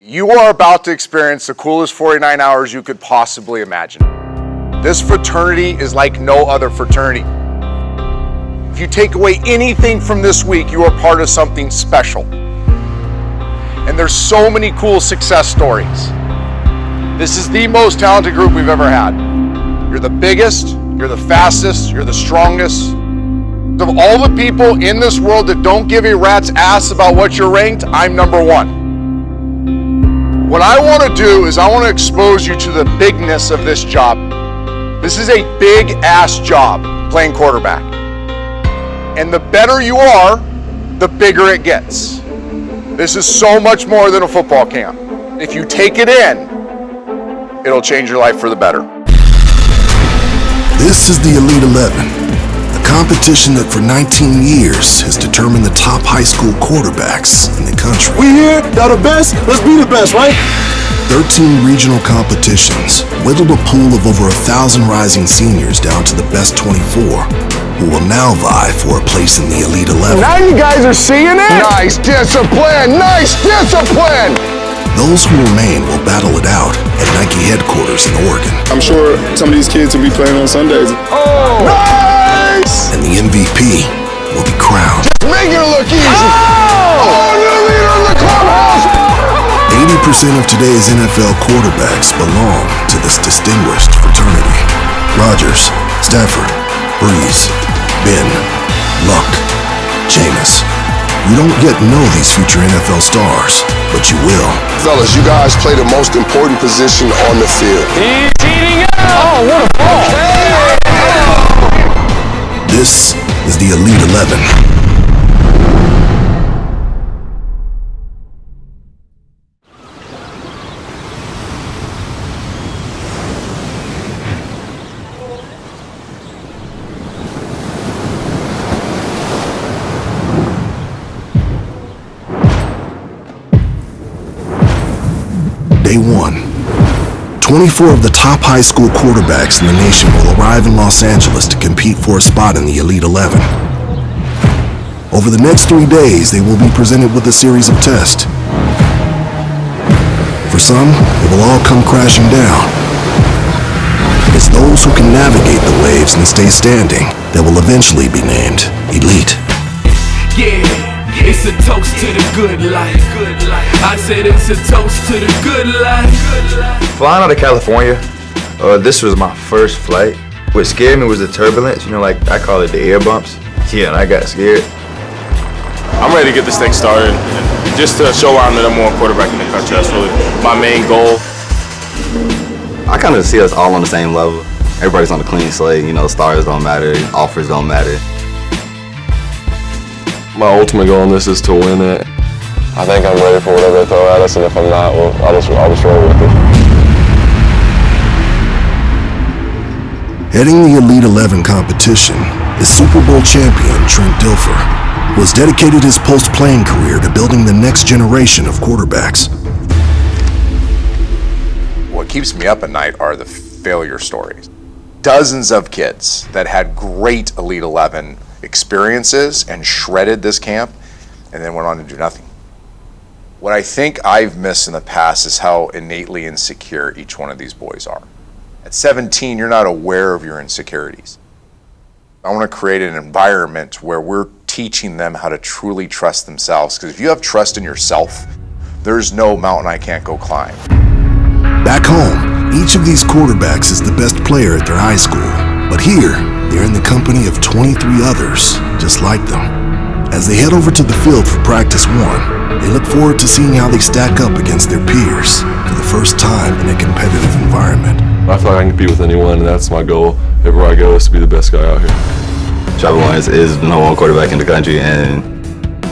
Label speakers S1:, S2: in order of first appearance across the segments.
S1: You are about to experience the coolest 49 hours you could possibly imagine. This fraternity is like no other fraternity. If you take away anything from this week, you are part of something special. And there's so many cool success stories. This is the most talented group we've ever had. You're the biggest, you're the fastest, you're the strongest. Of all the people in this world that don't give a rat's ass about what you're ranked, I'm number one. What I want to do is I want to expose you to the bigness of this job. This is a big ass job, playing quarterback. And the better you are, the bigger it gets. This is so much more than a football camp. If you take it in, it'll change your life for the better.
S2: This is the Elite 11. A competition that for 19 years has determined the top high school quarterbacks in the country.
S3: We here, y'all the best, let's be the best, right?
S2: 13 regional competitions whittled a pool of over 1,000 rising seniors down to the best 24, who will now vie for a place in the Elite 11.
S3: Now you guys are seeing it? Nice discipline, nice discipline!
S2: Those who remain will battle it out at Nike headquarters in Oregon.
S4: I'm sure some of these kids will be playing on Sundays.
S3: Oh, nice!
S2: And the MVP will be crowned.
S3: Just make it look easy. Oh, new leader in the clubhouse!
S2: 80% of today's NFL quarterbacks belong to this distinguished fraternity. Rodgers, Stafford, Breeze, Ben, Luck, Jameis. You don't get to know these future NFL stars, but you will.
S4: Fellas, you guys play the most important position on the field.
S3: He's eating it! Oh, what a ball!
S2: This is the Elite 11. Day 1. 24 of the top high school quarterbacks in the nation will arrive in Los Angeles to compete for a spot in the Elite 11. Over the next 3 days, they will be presented with a series of tests. For some, it will all come crashing down. It's those who can navigate the waves and stay standing that will eventually be named Elite.
S5: Yeah. It's a toast to the good life. I said it's a toast to the good life.
S6: Flying out of California, this was my first flight. What scared me was the turbulence, like I call it the air bumps. Yeah, and I got scared.
S7: I'm ready to get this thing started. Just to show I'm the number one quarterback in the country. That's really my main goal.
S8: I kind of see us all on the same level. Everybody's on a clean slate, stars don't matter, offers don't matter.
S9: My ultimate goal in this is to win it. I think I'm ready for whatever they throw at us, and if I'm not, well, I'll just roll with it.
S2: Heading the Elite 11 competition is Super Bowl champion Trent Dilfer, who has dedicated his post-playing career to building the next generation of quarterbacks.
S1: What keeps me up at night are the failure stories. Dozens of kids that had great Elite 11 experiences and shredded this camp and then went on to do nothing. What I think I've missed in the past is how innately insecure each one of these boys are. At 17, you're not aware of your insecurities. I want to create an environment where we're teaching them how to truly trust themselves, because if you have trust in yourself, there's no mountain I can't go climb.
S2: Back home, each of these quarterbacks is the best player at their high school, but here, they're in the company of 23 others just like them. As they head over to the field for practice 1, they look forward to seeing how they stack up against their peers for the first time in a competitive environment.
S9: I feel like I can compete with anyone, and that's my goal everywhere I go, is to be the best guy out here.
S8: Trevor is the number one quarterback in the country, and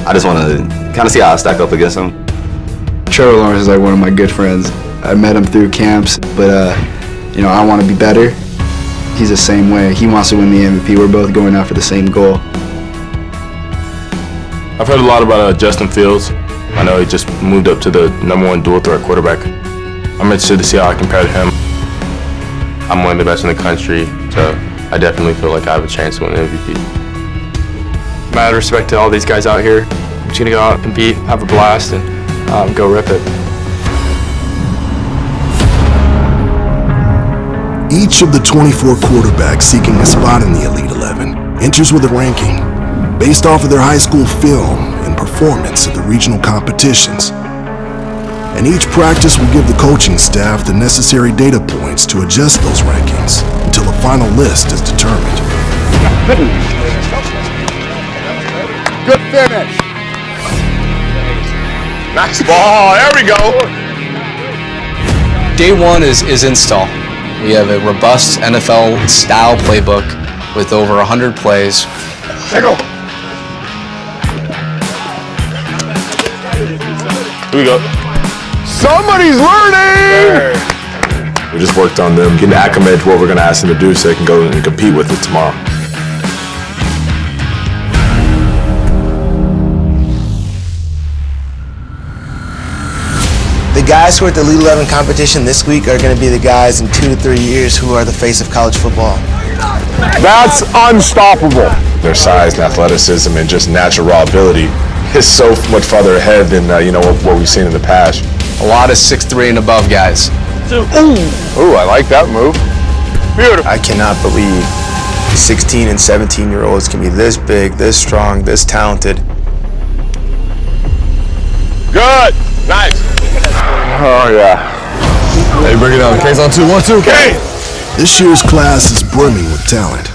S8: I just want to kind of see how I stack up against him.
S10: Trevor Lawrence is like one of my good friends. I met him through camps, but I want to be better. He's the same way. He wants to win the MVP. We're both going after the same goal.
S7: I've heard a lot about Justin Fields. I know he just moved up to the number one dual threat quarterback. I'm interested to see how I compare to him. I'm one of the best in the country, so I definitely feel like I have a chance to win the MVP.
S11: Mad respect to all these guys out here. I'm just gonna go out and compete, have a blast, and go rip it.
S2: Each of the 24 quarterbacks seeking a spot in the Elite 11 enters with a ranking based off of their high school film and performance at the regional competitions. And each practice will give the coaching staff the necessary data points to adjust those rankings until a final list is determined.
S3: Good finish. Nice ball. There we go.
S12: Day one is install. We have a robust NFL-style playbook with over 100 plays.
S3: Here we go. Somebody's learning!
S9: We just worked on them getting acclimated to what we're going to ask them to do so they can go and compete with it tomorrow.
S13: The guys who are at the Elite 11 competition this week are going to be the guys in 2 to 3 years who are the face of college football.
S3: That's unstoppable.
S9: Their size and athleticism and just natural raw ability is so much farther ahead than what we've seen in the past.
S12: A lot of 6'3" and above guys.
S3: Ooh, I like that move. Beautiful.
S13: I cannot believe 16 and 17-year-olds can be this big, this strong, this talented.
S3: Good. Nice. Oh, yeah.
S9: Hey, bring it on. K's on 2, 1, 2.
S3: Okay.
S2: This year's class is brimming with talent.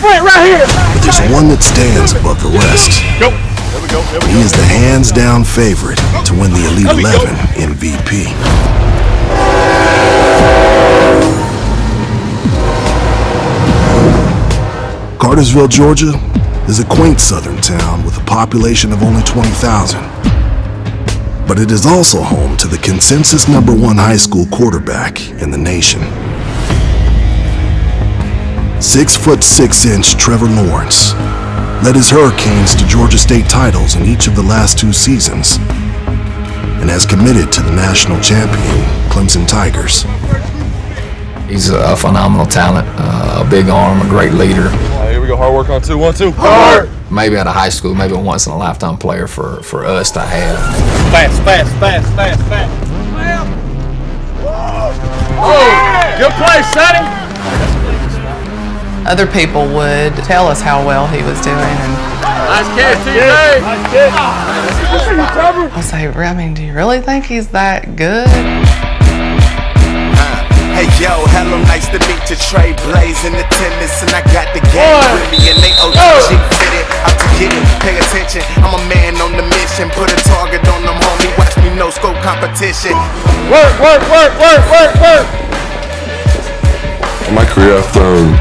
S3: Right here.
S2: But there's one that stands above the rest.
S3: Go. There we go. There we go.
S2: He is the hands-down favorite to win the Elite 11 MVP. Cartersville, Georgia is a quaint southern town with a population of only 20,000. But it is also home to the consensus #1 high school quarterback in the nation. 6'6" Trevor Lawrence led his Hurricanes to Georgia State titles in each of the last 2 seasons and has committed to the national champion Clemson Tigers.
S14: He's a phenomenal talent, a big arm, a great leader.
S9: Here we go. Hard work on 2, 1, 2. Hard.
S14: Maybe out of high school, maybe a once-in-a-lifetime player for us to have.
S3: Fast. Oh, good play, Sonny.
S15: Other people would tell us how well he was doing, and
S3: Nice catch, TJ. Nice catch.
S15: I'll say, I mean, do you really think he's that good?
S16: Hey yo, hello, nice to meet you. Trey Blaze in the tennis, and I got the game with me, and they OG fitted. Out to get it, pay attention. I'm a man on the mission. Put a target on them, homie. Watch me no scope competition.
S3: Work.
S9: In my career, I've thrown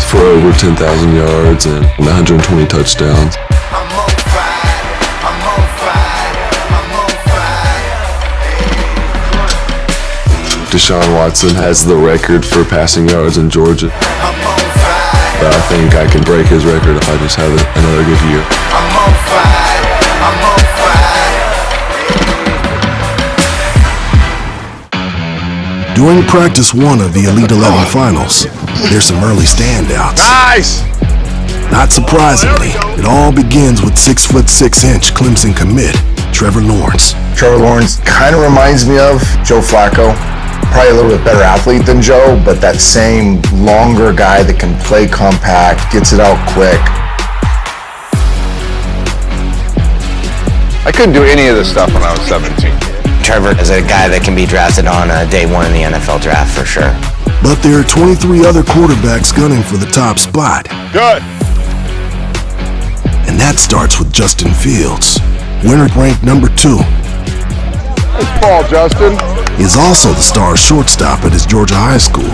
S9: for over 10,000 yards and 120 touchdowns.
S16: I'm on fire.
S9: Deshaun Watson has the record for passing yards in Georgia.
S16: I'm on fire.
S9: But I think I can break his record if I just have another good year.
S16: I'm on fire.
S2: During practice 1 of the Elite 11 finals, there's some early standouts.
S3: Nice!
S2: Not surprisingly, it all begins with 6'6" Clemson commit, Trevor Lawrence.
S17: Trevor Lawrence kind of reminds me of Joe Flacco. Probably a little bit better athlete than Joe, but that same longer guy that can play compact, gets it out quick.
S3: I couldn't do any of this stuff when I was 17.
S18: Trevor is a guy that can be drafted on day 1 in the NFL draft for sure.
S2: But there are 23 other quarterbacks gunning for the top spot.
S3: Good.
S2: And that starts with Justin Fields, winner ranked #2.
S3: Nice ball, Justin.
S2: He is also the star shortstop at his Georgia high school,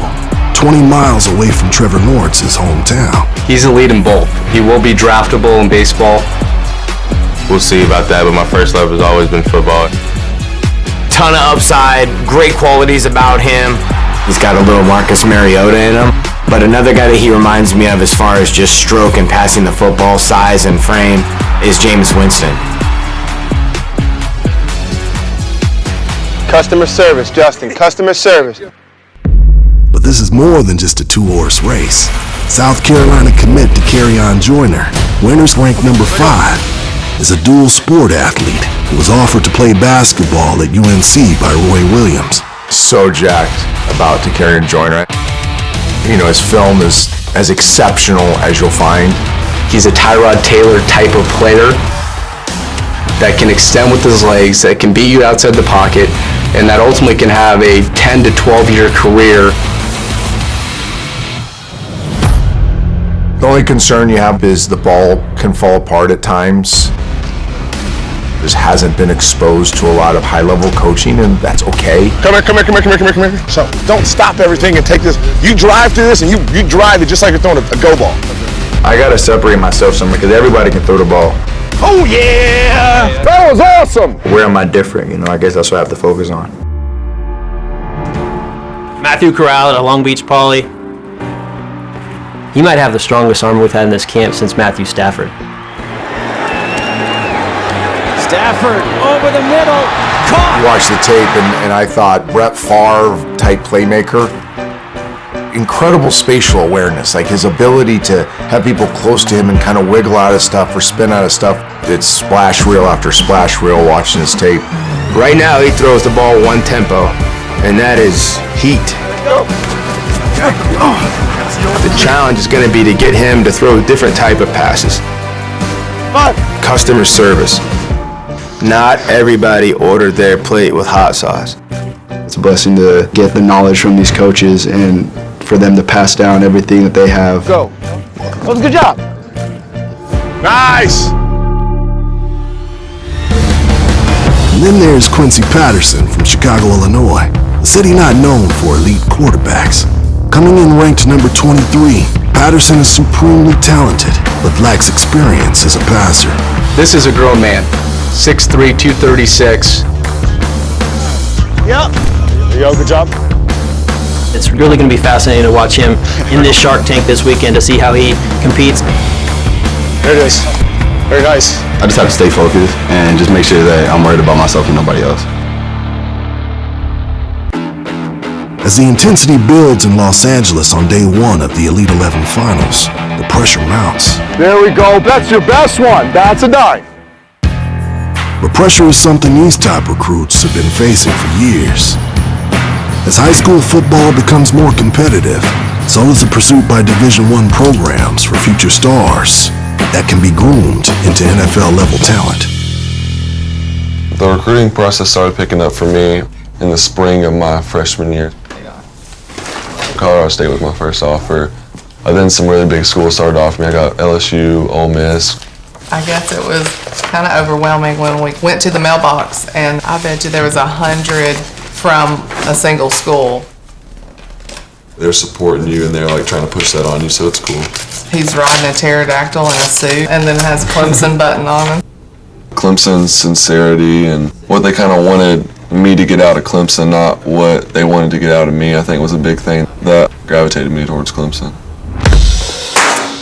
S2: 20 miles away from Trevor Lawrence's hometown.
S12: He's elite in both. He will be draftable in baseball.
S7: We'll see about that, but my first love has always been football.
S18: Ton of upside, great qualities about him. He's got a little Marcus Mariota in him. But another guy that he reminds me of as far as just stroke and passing the football, size and frame, is Jameis Winston.
S3: Customer service, Justin. Customer service.
S2: But this is more than just a 2-horse race. South Carolina commit to Kerryon Joyner, winners ranked #5, is a dual sport athlete who was offered to play basketball at UNC by Roy Williams.
S17: so jacked about Takarian Joyner. You know, his film is as exceptional as you'll find.
S12: He's a Tyrod Taylor type of player that can extend with his legs, that can beat you outside the pocket, and that ultimately can have a 10 to 12-year career.
S17: The only concern you have is the ball can fall apart at times. Just hasn't been exposed to a lot of high-level coaching, and that's okay.
S3: Come here. So don't stop everything and take this. You drive through this and you drive it just like you're throwing a go ball.
S6: I gotta separate myself somewhere because everybody can throw the ball.
S3: Oh yeah! That was awesome!
S6: Where am I different? You know, I guess that's what I have to focus on.
S19: Matthew Corral at Long Beach Poly. He might have the strongest arm we've had in this camp since Matthew Stafford.
S20: Stafford over the middle, caught!
S17: You watch the tape and I thought Brett Favre type playmaker. Incredible spatial awareness, like his ability to have people close to him and kind of wiggle out of stuff or spin out of stuff. It's splash reel after splash reel watching his tape.
S12: Right now, he throws the ball one tempo, and that is heat. The challenge is going to be to get him to throw a different type of passes. Customer service. Not everybody ordered their plate with hot sauce.
S10: It's a blessing to get the knowledge from these coaches and for them to pass down everything that they have.
S3: Go. That was a good job. Nice.
S2: And then there's Quincy Patterson from Chicago, Illinois, a city not known for elite quarterbacks. Coming in ranked number 23, Patterson is supremely talented, but lacks experience as a passer.
S12: This is a grown man, 6'3", 236.
S3: Yep. There you go, good job.
S19: It's really going to be fascinating to watch him in this Shark Tank this weekend to see how he competes.
S3: There it is. Very nice.
S8: I just have to stay focused and just make sure that I'm worried about myself and nobody else.
S2: As the intensity builds in Los Angeles on day one of the Elite 11 finals, the pressure mounts.
S3: There we go. That's your best one. That's a dime.
S2: But pressure is something these top recruits have been facing for years. As high school football becomes more competitive, so is the pursuit by Division I programs for future stars that can be groomed into NFL-level talent.
S9: The recruiting process started picking up for me in the spring of my freshman year. Colorado State was my first offer. Then some really big schools started offering me. I got LSU, Ole Miss.
S15: I guess it was kind of overwhelming when we went to the mailbox, and I bet you there was 100 from a single school.
S9: They're supporting you and they're like trying to push that on you, so it's cool.
S15: He's riding a pterodactyl in a suit and then has Clemson button on him.
S9: Clemson's sincerity and what they kind of wanted me to get out of Clemson, not what they wanted to get out of me, I think was a big thing that gravitated me towards Clemson.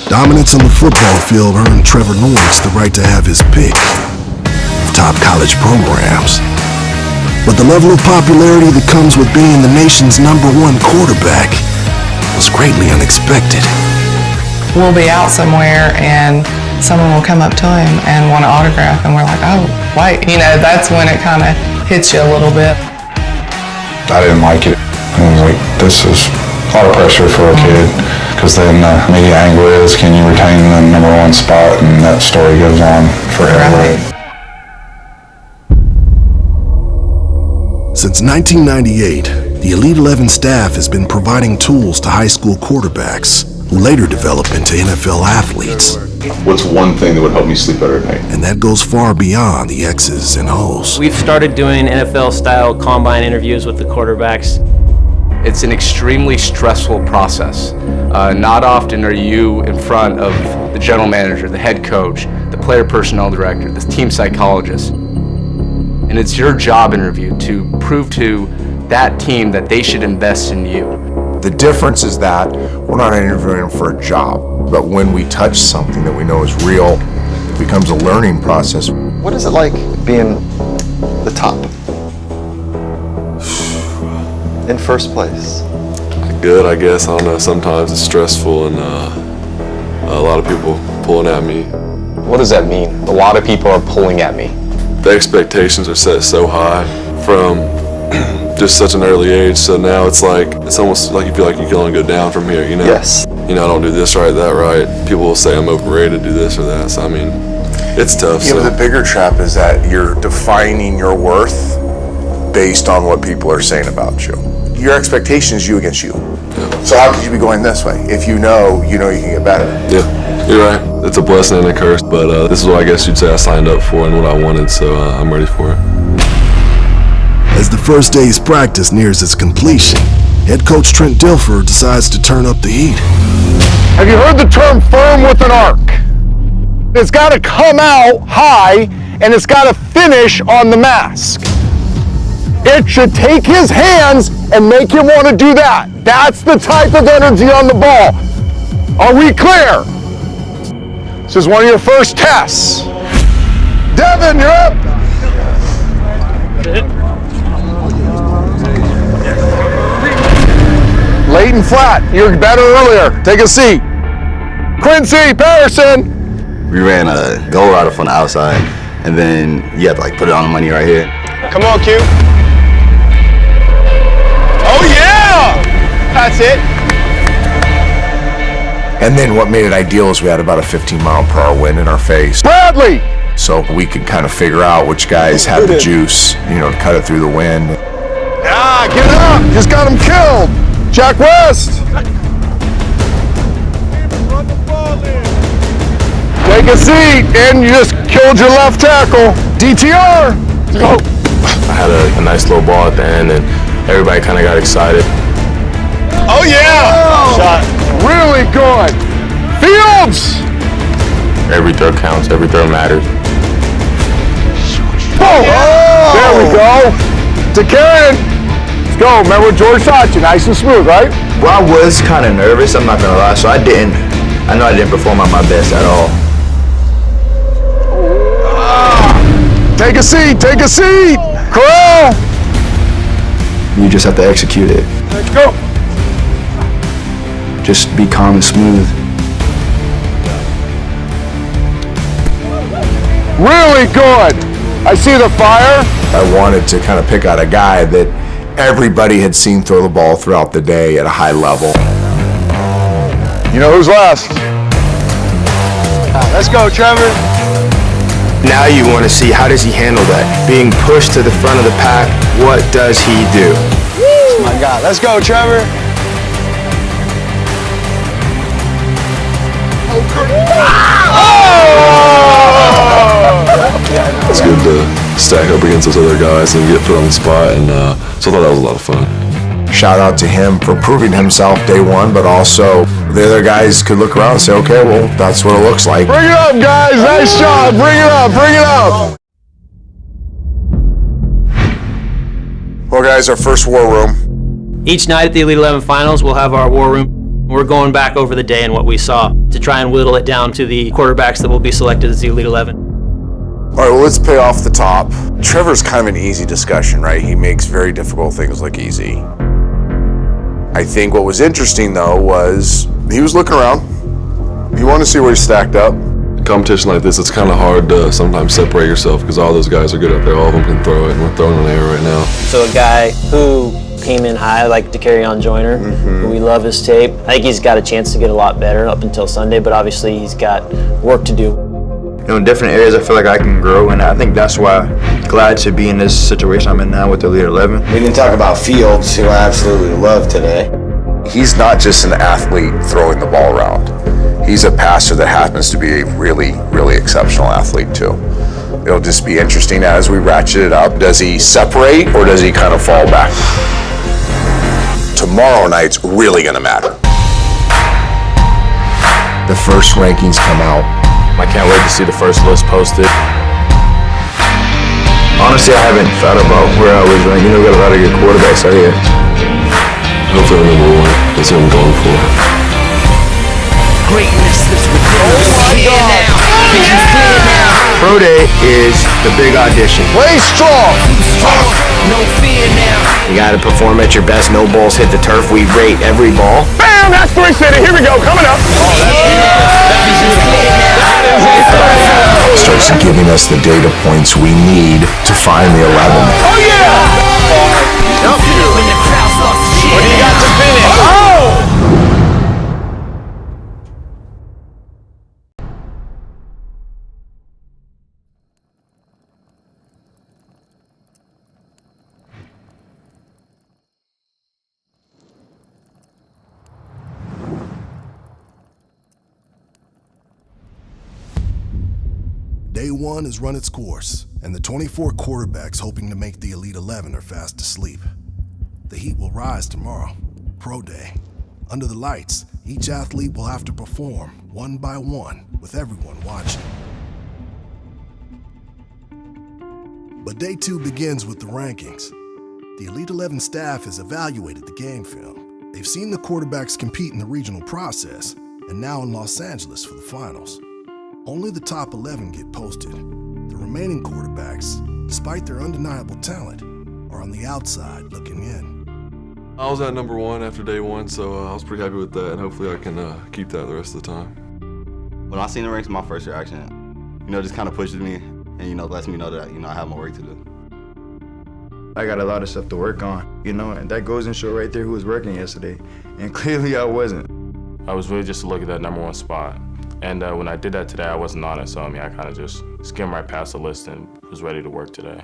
S2: Dominance on the football field earned Trevor the right to have his pick of top college programs. But the level of popularity that comes with being the nation's #1 quarterback was greatly unexpected.
S15: We'll be out somewhere and someone will come up to him and want an autograph, and we're like, oh, wait. You know, that's when it kind of hits you a little bit.
S21: I didn't like it. I was like, this is a lot of pressure for a kid, because then the media angle is, can you retain the #1 spot, and that story goes on forever.
S15: Right.
S2: Since 1998, the Elite 11 staff has been providing tools to high school quarterbacks who later develop into NFL athletes.
S22: What's one thing that would help me sleep better at night?
S2: And that goes far beyond the X's and O's.
S19: We've started doing NFL-style combine interviews with the quarterbacks.
S12: It's an extremely stressful process. Not often are you in front of the general manager, the head coach, the player personnel director, the team psychologist. And it's your job interview to prove to that team that they should invest in you.
S17: The difference is that we're not interviewing for a job, but when we touch something that we know is real, it becomes a learning process.
S23: What is it like being the top? In first place?
S9: Good, I guess. I don't know. Sometimes it's stressful and a lot of people pulling at me.
S12: What does that mean? A lot of people are pulling at me.
S9: The expectations are set so high from just such an early age. So now it's almost like you feel like you can only go down from here, you know?
S23: Yes.
S9: You know, I don't do this right, that right. People will say I'm overrated, do this or that. So, I mean, it's tough.
S17: You know, the bigger trap is that you're defining your worth based on what people are saying about you. Your expectation is you against you.
S9: Yeah.
S17: So how could you be going this way if you know you can get better?
S9: Yeah, you're right. It's a blessing and a curse, but this is what I guess you'd say I signed up for and what I wanted, so I'm ready for it.
S2: As the first day's practice nears its completion, head coach Trent Dilfer decides to turn up the heat.
S3: Have you heard the term firm with an arc? It's got to come out high and it's got to finish on the mask. It should take his hands and make him want to do that. That's the type of energy on the ball. Are we clear? This is one of your first tests. Devin, you're up. Late and flat. You're better earlier. Take a seat. Quincy, Patterson.
S8: We ran a go router from the outside, and then you have to like put it on the money right here.
S3: Come on, Q. Oh, yeah! That's it.
S17: And then what made it ideal is we had about a 15-mile-per-hour wind in our face. Bradley! So we could kind of figure out which guys had the juice, to cut it through the wind.
S3: Ah, get it up! Just got him killed! Jack West! Take a seat, and you just killed your left tackle. DTR! Go!
S7: I had a nice little ball at the end, and everybody kind of got excited.
S3: Oh, yeah! Shot. Really good. Fields!
S7: Every throw counts, every throw matters.
S3: Oh! There we go. To Karen. Let's go. Remember George shot you, nice and smooth, right?
S6: Well, I was kind of nervous, I'm not gonna lie, so I know I didn't perform at my best at all.
S3: Take a seat, take a seat. Corral.
S10: You just have to execute it.
S3: Let's go.
S10: Just be calm and smooth.
S3: Really good. I see the fire.
S17: I wanted to kind of pick out a guy that everybody had seen throw the ball throughout the day at a high level.
S3: You know who's last? Let's go, Trevor.
S18: Now you want to see how does he handle that? Being pushed to the front of the pack, what does he do?
S3: Oh my God, let's go, Trevor.
S9: It's good to stack up against those other guys and get put on the spot, and so I thought that was a lot of fun.
S17: Shout out to him for proving himself day one, but also the other guys could look around and say, okay, well, that's what it looks like.
S3: Bring it up, guys. Nice job. Bring it up. Bring it up.
S17: Well, guys, our first war room.
S19: Each night at the Elite 11 Finals, we'll have our war room. We're going back over the day and what we saw to try and whittle it down to the quarterbacks that will be selected as the Elite 11.
S17: All right, well, let's pay off the top. Trevor's kind of an easy discussion, right? He makes very difficult things look easy. I think what was interesting, though, was he was looking around. You want to see where he stacked up.
S9: In competition like this, it's kind of hard to sometimes separate yourself because all those guys are good up there. All of them can throw it, and we're throwing in the air right now.
S19: So a guy who came in high, like DeCarrion Joyner, who we love his tape. I think he's got a chance to get a lot better up until Sunday, but obviously he's got work to do.
S6: In different areas, I feel like I can grow, and I think that's why I'm glad to be in this situation I'm in now with the Elite 11.
S1: We didn't talk about Fields, who I absolutely love today.
S17: He's not just an athlete throwing the ball around. He's a passer that happens to be a really, really exceptional athlete, too. It'll just be interesting as we ratchet it up. Does he separate, or does he kind of fall back? Tomorrow night's really going to matter. The first rankings come out.
S7: I can't wait to see the first list posted.
S6: Honestly, I haven't thought about where I was ranked. We got a lot of good quarterbacks out here.
S9: Hopefully we're number one. That's what I'm going for.
S16: Greatness is within you now.
S18: Pro Day is the big audition.
S3: Play strong.
S16: No fear now.
S18: You got to perform at your best. No balls hit the turf. We rate every ball.
S3: Bam, that's 3 City. Here we go, coming up.
S17: Starts giving us the data points we need to find the 11.
S3: Oh, yeah.
S2: Day one has run its course, and the 24 quarterbacks hoping to make the Elite 11 are fast asleep. The heat will rise tomorrow, Pro Day. Under the lights, each athlete will have to perform one by one with everyone watching. But day two begins with the rankings. The Elite 11 staff has evaluated the game film. They've seen the quarterbacks compete in the regional process, and now in Los Angeles for the finals. Only the top 11 get posted. The remaining quarterbacks, despite their undeniable talent, are on the outside looking in.
S9: I was at number one after day one, so I was pretty happy with that, and hopefully I can keep that the rest of the time.
S8: When I seen the ranks, my first reaction, just kind of pushes me and, lets me know that, I have more work to do.
S6: I got a lot of stuff to work on, and that goes and show right there who was working yesterday. And clearly I wasn't.
S7: I was really just to look at that number one spot. And when I did that today, I wasn't on it, so I kind of just skimmed right past the list and was ready to work today.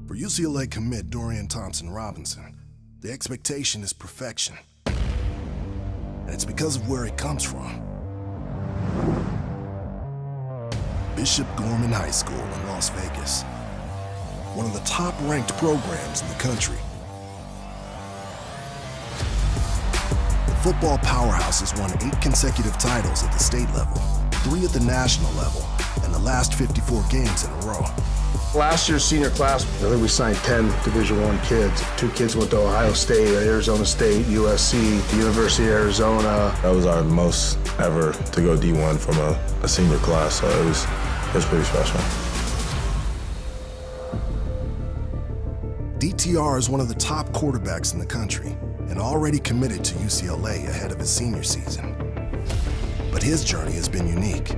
S2: For UCLA commit Dorian Thompson-Robinson, the expectation is perfection. And it's because of where he comes from. Bishop Gorman High School in Las Vegas, one of the top-ranked programs in the country. The football powerhouse has won 8 consecutive titles at the state level, 3 at the national level, and the last 54 games in a row.
S3: Last year's senior class, I think we signed 10 Division I kids. 2 kids went to Ohio State, Arizona State, USC, the University of Arizona.
S7: That was our most ever to go D1 from a senior class, so it was pretty special.
S2: DTR is one of the top quarterbacks in the country and already committed to UCLA ahead of his senior season. But his journey has been unique.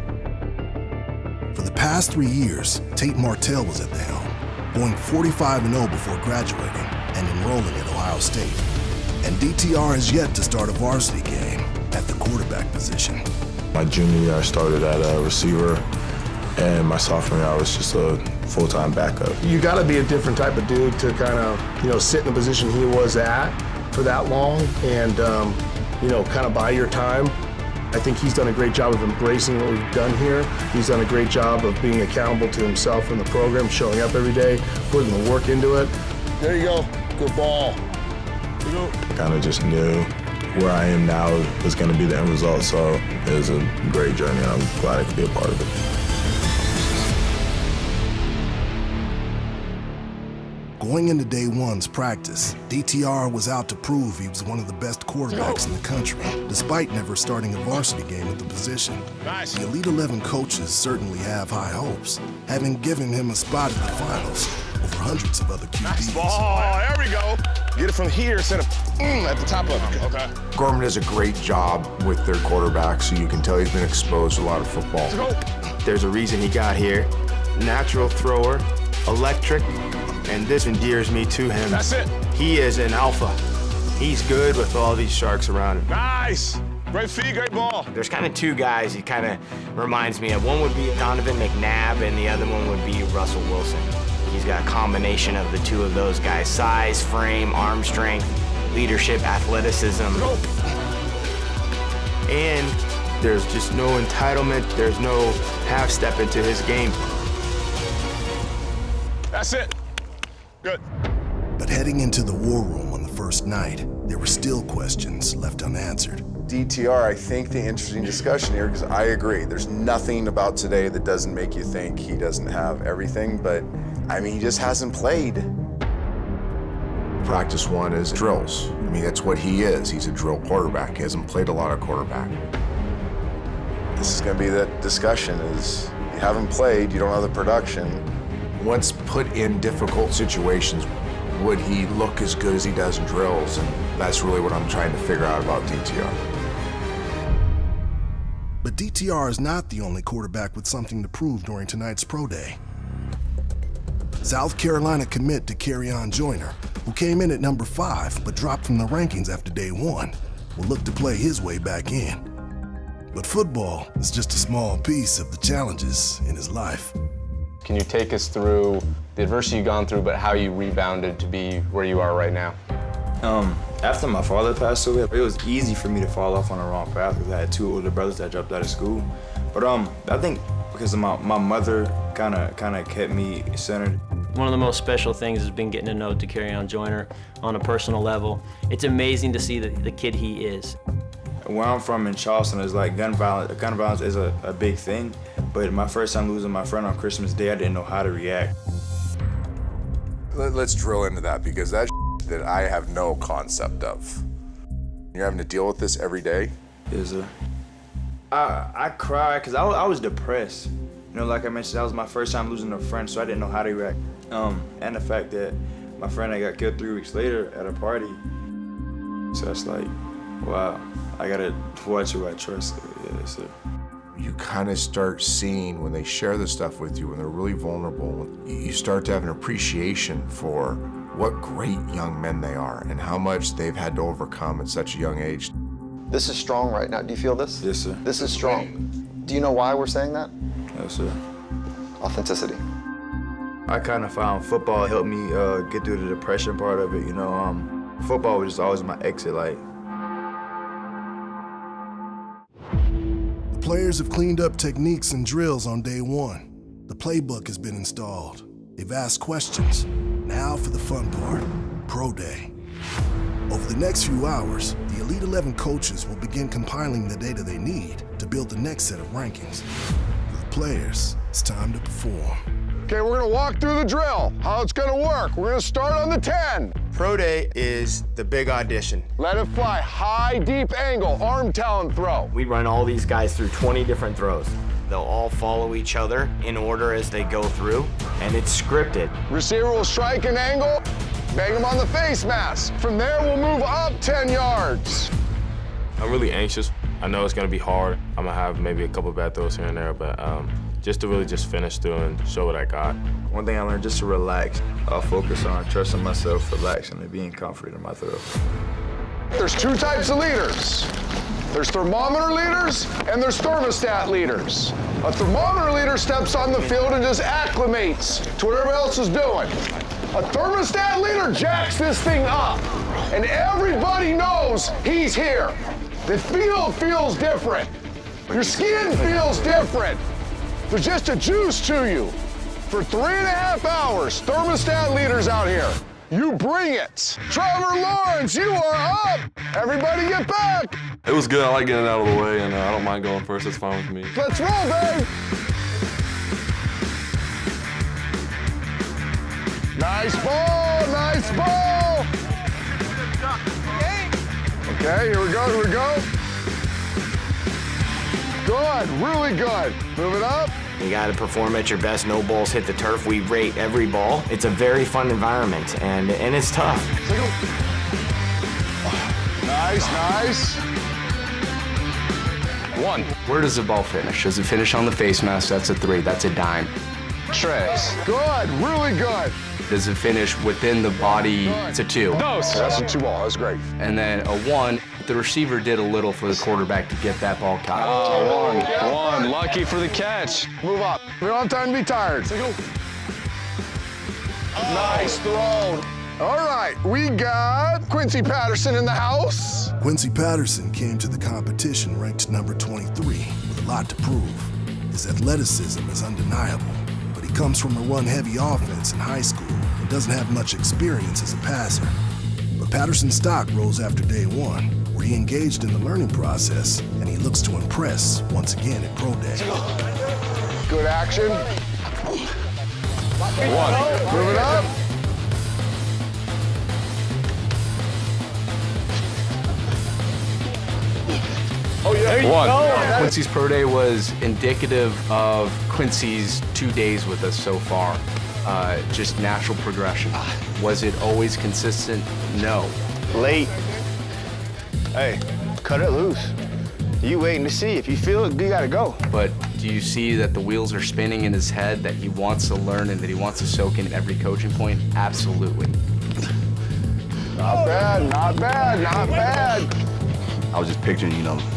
S2: For the past 3 years, Tate Martell was at the helm, going 45-0 before graduating and enrolling at Ohio State. And DTR has yet to start a varsity game at the quarterback position.
S7: My junior year, I started at a receiver, and my sophomore year, I was just a full-time backup.
S3: You got to be a different type of dude to kind of, sit in the position he was at for that long and, kind of buy your time. I think he's done a great job of embracing what we've done here. He's done a great job of being accountable to himself in the program, showing up every day, putting the work into it. There you go. Good ball. There you go.
S7: I kind of just knew where I am now was going to be the end result, so it was a great journey, and I'm glad I could be a part of it.
S2: Going into day one's practice, DTR was out to prove he was one of the best quarterbacks in the country, despite never starting a varsity game at the position.
S3: Nice.
S2: The Elite 11 coaches certainly have high hopes, having given him a spot at the finals over hundreds of other QBs.
S3: Nice ball. There we go. Get it from here instead of at the top of it. Okay.
S17: Gorman does a great job with their quarterback, so you can tell he's been exposed to a lot of football.
S3: Let's go.
S18: There's a reason he got here. Natural thrower, electric, and this endears me to him.
S3: That's it.
S18: He is an alpha. He's good with all these sharks around him.
S3: Nice. Great feed, great ball.
S18: There's kind of 2 guys he kind of reminds me of. One would be Donovan McNabb, and the other one would be Russell Wilson. He's got a combination of the 2 of those guys. Size, frame, arm strength, leadership, athleticism. And there's just no entitlement. There's no half step into his game.
S3: That's it. Good.
S2: But heading into the war room on the first night, there were still questions left unanswered.
S4: DTR, I think the interesting discussion here, because I agree, there's nothing about today that doesn't make you think he doesn't have everything, but he just hasn't played.
S17: Practice 1 is drills. That's what he is. He's a drill quarterback. He hasn't played a lot of quarterback.
S4: This is going to be the discussion is you haven't played, you don't have the production.
S17: Once put in difficult situations, would he look as good as he does in drills? And that's really what I'm trying to figure out about DTR.
S2: But DTR is not the only quarterback with something to prove during tonight's Pro Day. South Carolina commit Dakerrion Joyner, who came in at number 5 but dropped from the rankings after day 1, will look to play his way back in. But football is just a small piece of the challenges in his life.
S12: Can you take us through the adversity you've gone through, but how you rebounded to be where you are right now?
S6: After my father passed away, it was easy for me to fall off on the wrong path because I had 2 older brothers that dropped out of school. But I think because of my mother kind of kept me centered.
S19: One of the most special things has been getting to know Dakarion Joyner on a personal level. It's amazing to see the kid he is.
S6: Where I'm from in Charleston is like gun violence is a big thing. But my first time losing my friend on Christmas Day, I didn't know how to react.
S4: Let's drill into that because that's that I have no concept of. You're having to deal with this every day?
S6: Yes, sir. I cried because I was depressed. You know, like I mentioned, that was my first time losing a friend, so I didn't know how to react. And the fact that my friend that got killed 3 weeks later at a party. So it's like, wow, I gotta watch who I trust. Yeah, sir.
S17: You kind of start seeing when they share this stuff with you, when they're really vulnerable, you start to have an appreciation for what great young men they are and how much they've had to overcome at such a young age.
S23: This is strong right now. Do you feel this?
S6: Yes, sir.
S23: This is strong. Do you know why we're saying that?
S6: Yes, sir.
S23: Authenticity.
S6: I kind of found football helped me get through the depression part of it. You know, football was just always my exit. Like,
S2: the players have cleaned up techniques and drills on day 1. The playbook has been installed. They've asked questions. Now for the fun part, Pro Day. Over the next few hours, the Elite 11 coaches will begin compiling the data they need to build the next set of rankings. For the players, it's time to perform.
S3: Okay, we're gonna walk through the drill, how it's gonna work. We're gonna start on the 10.
S18: Pro Day is the big audition.
S3: Let it fly, high, deep angle, arm talent throw.
S18: We run all these guys through 20 different throws. They'll all follow each other in order as they go through, and it's scripted.
S3: Receiver will strike an angle, bang him on the face mask. From there, we'll move up 10 yards.
S7: I'm really anxious. I know it's gonna be hard. I'm gonna have maybe a couple bad throws here and there, but just to really just finish through and show what I got.
S6: one thing I learned, just to relax. I'll focus on trusting myself, relaxing, and being confident in my throw.
S3: There's 2 types of leaders. There's thermometer leaders and there's thermostat leaders. A thermometer leader steps on the field and just acclimates to what everybody else is doing. A thermostat leader jacks this thing up, and everybody knows he's here. The field feels different. Your skin feels different. There's just a juice to you. For 3.5 hours, thermostat leaders out here. You bring it. Trevor Lawrence, you are up. Everybody get back.
S9: It was good. I like getting out of the way, and I don't mind going first. That's fine with me.
S3: Let's roll, babe. Nice ball, nice ball. Okay, here we go. Good, really good. Move it up.
S18: You got to perform at your best. No balls hit the turf. We rate every ball. It's a very fun environment, and it's tough.
S3: Nice.
S12: 1. Where does the ball finish? Does it finish on the face mask? That's a 3. That's a dime. Tres.
S3: Good, really good.
S12: Does it finish within the body? It's a 2.
S3: That's a 2 ball, that's great.
S12: And then a 1. The receiver did a little for the quarterback to get that ball caught.
S3: Oh, 1. Lucky for the catch. Move up. We don't have time to be tired. Nice throw. All right, we got Quincy Patterson in the house.
S2: Quincy Patterson came to the competition ranked number 23 with a lot to prove. His athleticism is undeniable, but he comes from a run-heavy offense in high school and doesn't have much experience as a passer. But Patterson's stock rose after day 1, where he engaged in the learning process, and he looks to impress once again at Pro Day.
S3: Good action. 1. Move it up.
S12: Oh, yeah.
S3: 1.
S12: Quincy's Pro Day was indicative of Quincy's 2 days with us so far. Just natural progression. Was it always consistent? No.
S18: Late. Hey, cut it loose. You waiting to see. If you feel it, you gotta go.
S12: But do you see that the wheels are spinning in his head, that he wants to learn and that he wants to soak in every coaching point? Absolutely.
S3: Not bad.
S8: I was just picturing,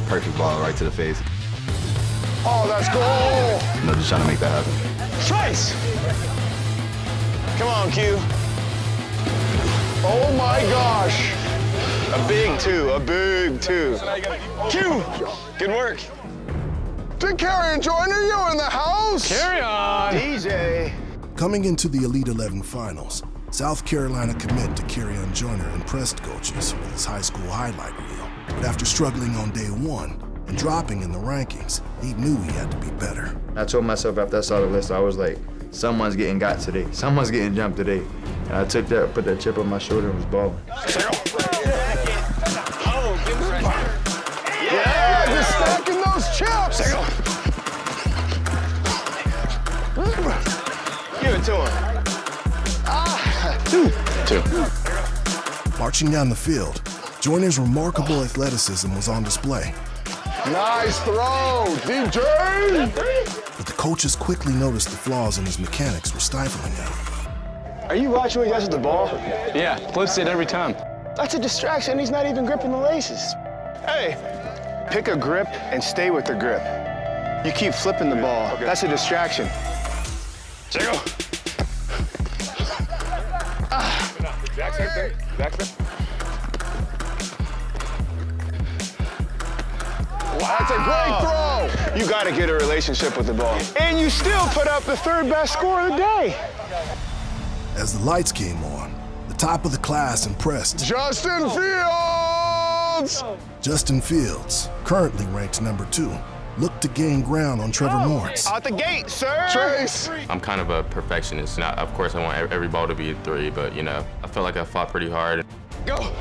S8: perfect ball right to the face.
S3: Oh, that's goal.
S8: Just trying to make that happen.
S3: Trice. Come on, Q. Oh my gosh. A big two, a big two. Q, good work. Carry Joyner, you in the house? Carry on. DJ.
S2: Coming into the Elite 11 finals, South Carolina commit to Carry-On Joyner impressed coaches with his high school highlight reel. But after struggling on day one and dropping in the rankings, he knew he had to be better.
S6: I told myself after I saw the list, I was like, someone's getting got today. Someone's getting jumped today. And I took that, put that chip on my shoulder and was balling.
S3: Yeah, just stacking those chips. Give it to him.
S2: Two. Marching down the field, Joyner's remarkable athleticism was on display.
S3: Nice throw, DJ!
S2: But the coaches quickly noticed the flaws in his mechanics were stifling him.
S3: Are you watching when he does the ball?
S5: Yeah, flips it every time.
S3: That's a distraction. He's not even gripping the laces. Hey, pick a grip and stay with the grip. You keep flipping the ball. Okay. That's a distraction. Jiggle. That's a great throw. You got to get a relationship with the ball. And you still put up the third best score of the day.
S2: As the lights came on, the top of the class impressed
S3: Justin Fields!
S2: Justin Fields, currently ranked number 2, looked to gain ground on Trevor Lawrence.
S3: Out the gate, sir! Trace!
S7: I'm kind of a perfectionist. Now, of course, I want every ball to be a 3, but, you know, I feel like I fought pretty hard.
S3: Go!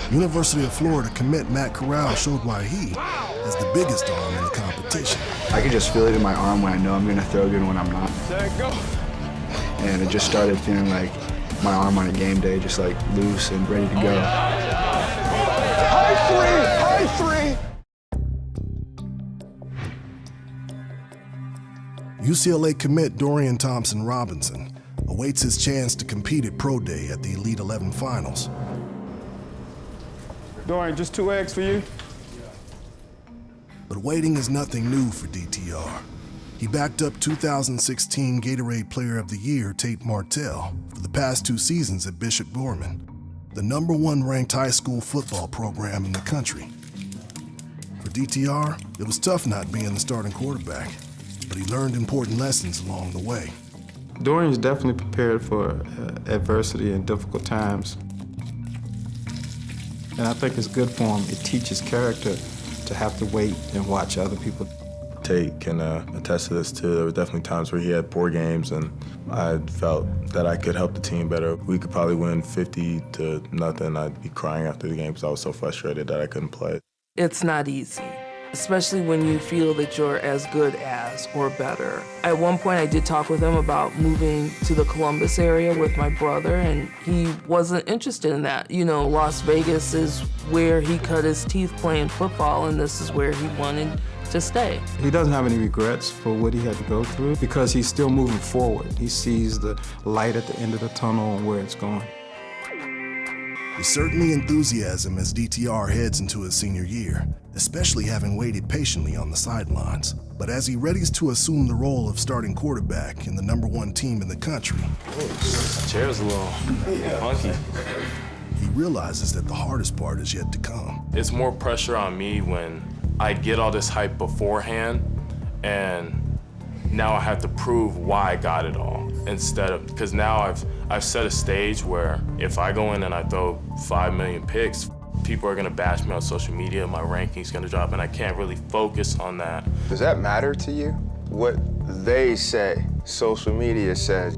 S2: University of Florida commit Matt Corral showed why he is the biggest arm in the competition.
S10: I can just feel it in my arm when I know I'm gonna throw good and when I'm not.
S3: Go!
S10: And it just started feeling like my arm on a game day, just like loose and ready to go.
S3: High three!
S2: UCLA commit Dorian Thompson-Robinson awaits his chance to compete at Pro Day at the Elite 11 finals.
S5: Dorian, just 2 eggs for you.
S2: But waiting is nothing new for DTR. He backed up 2016 Gatorade Player of the Year Tate Martell for the past 2 seasons at Bishop Gorman, the #1 ranked high school football program in the country. For DTR, it was tough not being the starting quarterback, but he learned important lessons along the way.
S5: Dorian's definitely prepared for adversity and difficult times. And I think it's good for him. It teaches character to have to wait and watch other people.
S6: Tate can attest to this too. There were definitely times where he had poor games and I felt that I could help the team better. We could probably win 50-0. I'd be crying after the game because I was so frustrated that I couldn't play.
S11: It's not easy, especially when you feel that you're as good as or better. At one point I did talk with him about moving to the Columbus area with my brother, and he wasn't interested in that. You know, Las Vegas is where he cut his teeth playing football, and this is where he wanted to stay.
S5: He doesn't have any regrets for what he had to go through because he's still moving forward. He sees the light at the end of the tunnel and where it's going.
S2: There's certainly enthusiasm as DTR heads into his senior year, especially having waited patiently on the sidelines. But as he readies to assume the role of starting quarterback in the #1 team in the country,
S7: Chair's a little funky.
S2: he realizes that the hardest part is yet to come.
S7: It's more pressure on me when I get all this hype beforehand, and now I have to prove why I got it all. Instead of, because now I've set a stage where if I go in and I throw 5 million picks, people are gonna bash me on social media, my ranking's gonna drop, and I can't really focus on that.
S1: Does that matter to you? What they say, social media says?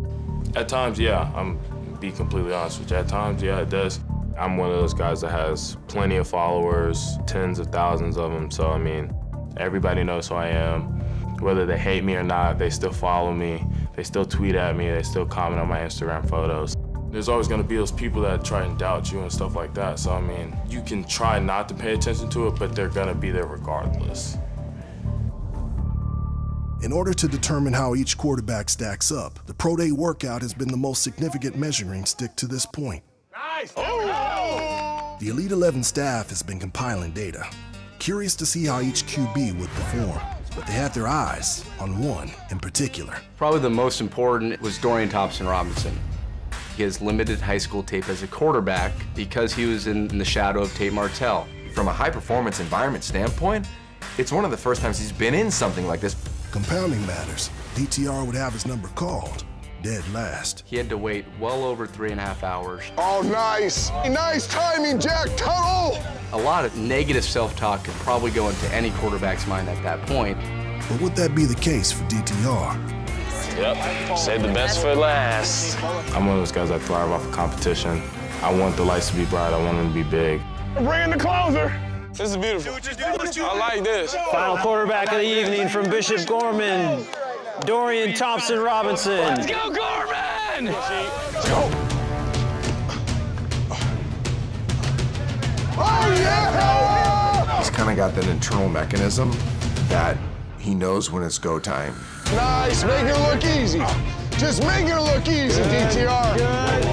S7: At times, yeah, I'm be completely honest with you. At times, yeah, it does. I'm one of those guys that has plenty of followers, tens of thousands of them, so I mean, everybody knows who I am. Whether they hate me or not, they still follow me, they still tweet at me, they still comment on my Instagram photos. There's always gonna be those people that try and doubt you and stuff like that, so I mean, you can try not to pay attention to it, but they're gonna be there regardless.
S2: In order to determine how each quarterback stacks up, the Pro Day workout has been the most significant measuring stick to this point.
S3: Nice!
S2: The Elite 11 staff has been compiling data, curious to see how each QB would perform, but they had their eyes on one in particular.
S12: Probably the most important was Dorian Thompson-Robinson. He has limited high school tape as a quarterback because he was in the shadow of Tate Martell.
S13: From a high-performance environment standpoint, it's one of the first times he's been in something like this.
S2: Compounding matters, DTR would have his number called, dead last.
S12: He had to wait well over 3.5 hours.
S3: Oh, nice. Nice timing, Jack Tuttle.
S12: A lot of negative self-talk could probably go into any quarterback's mind at that point.
S2: But would that be the case for DTR?
S14: Yep, save the best for last.
S7: I'm one of those guys that thrive off of competition. I want the lights to be bright, I want them to be big.
S3: Bring in the closer.
S14: This is beautiful. I like this.
S19: Final quarterback of the evening from Bishop Gorman, Dorian Thompson-Robinson.
S14: Let's go, Gorman!
S3: Let's go. Oh, yeah!
S17: He's kind of got that internal mechanism that he knows when it's go time.
S3: Nice, make it look easy. Just make it look easy, DTR.
S14: Good.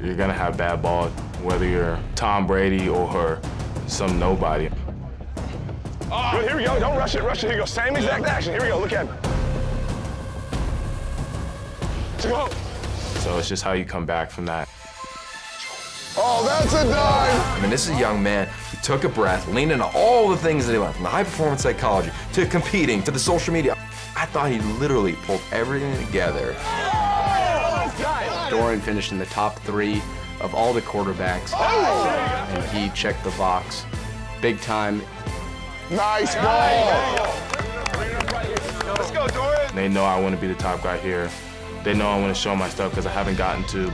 S7: You're gonna have bad ball, whether you're Tom Brady or some nobody.
S3: Good, here we go, don't rush it, Here we go, same exact action, here we go, look at me. Let's go.
S7: So it's just how you come back from that.
S3: Oh, that's a dime.
S13: I mean, this is a young man who took a breath, leaned into all the things that he learned, from the high-performance psychology to competing to the social media. I thought he literally pulled everything together.
S12: Dorian finished in the top 3 of all the quarterbacks, and he checked the box big time.
S3: Nice ball.
S14: Let's go, Dorian.
S7: They know I want to be the top guy here. They know I want to show my stuff because I haven't gotten to.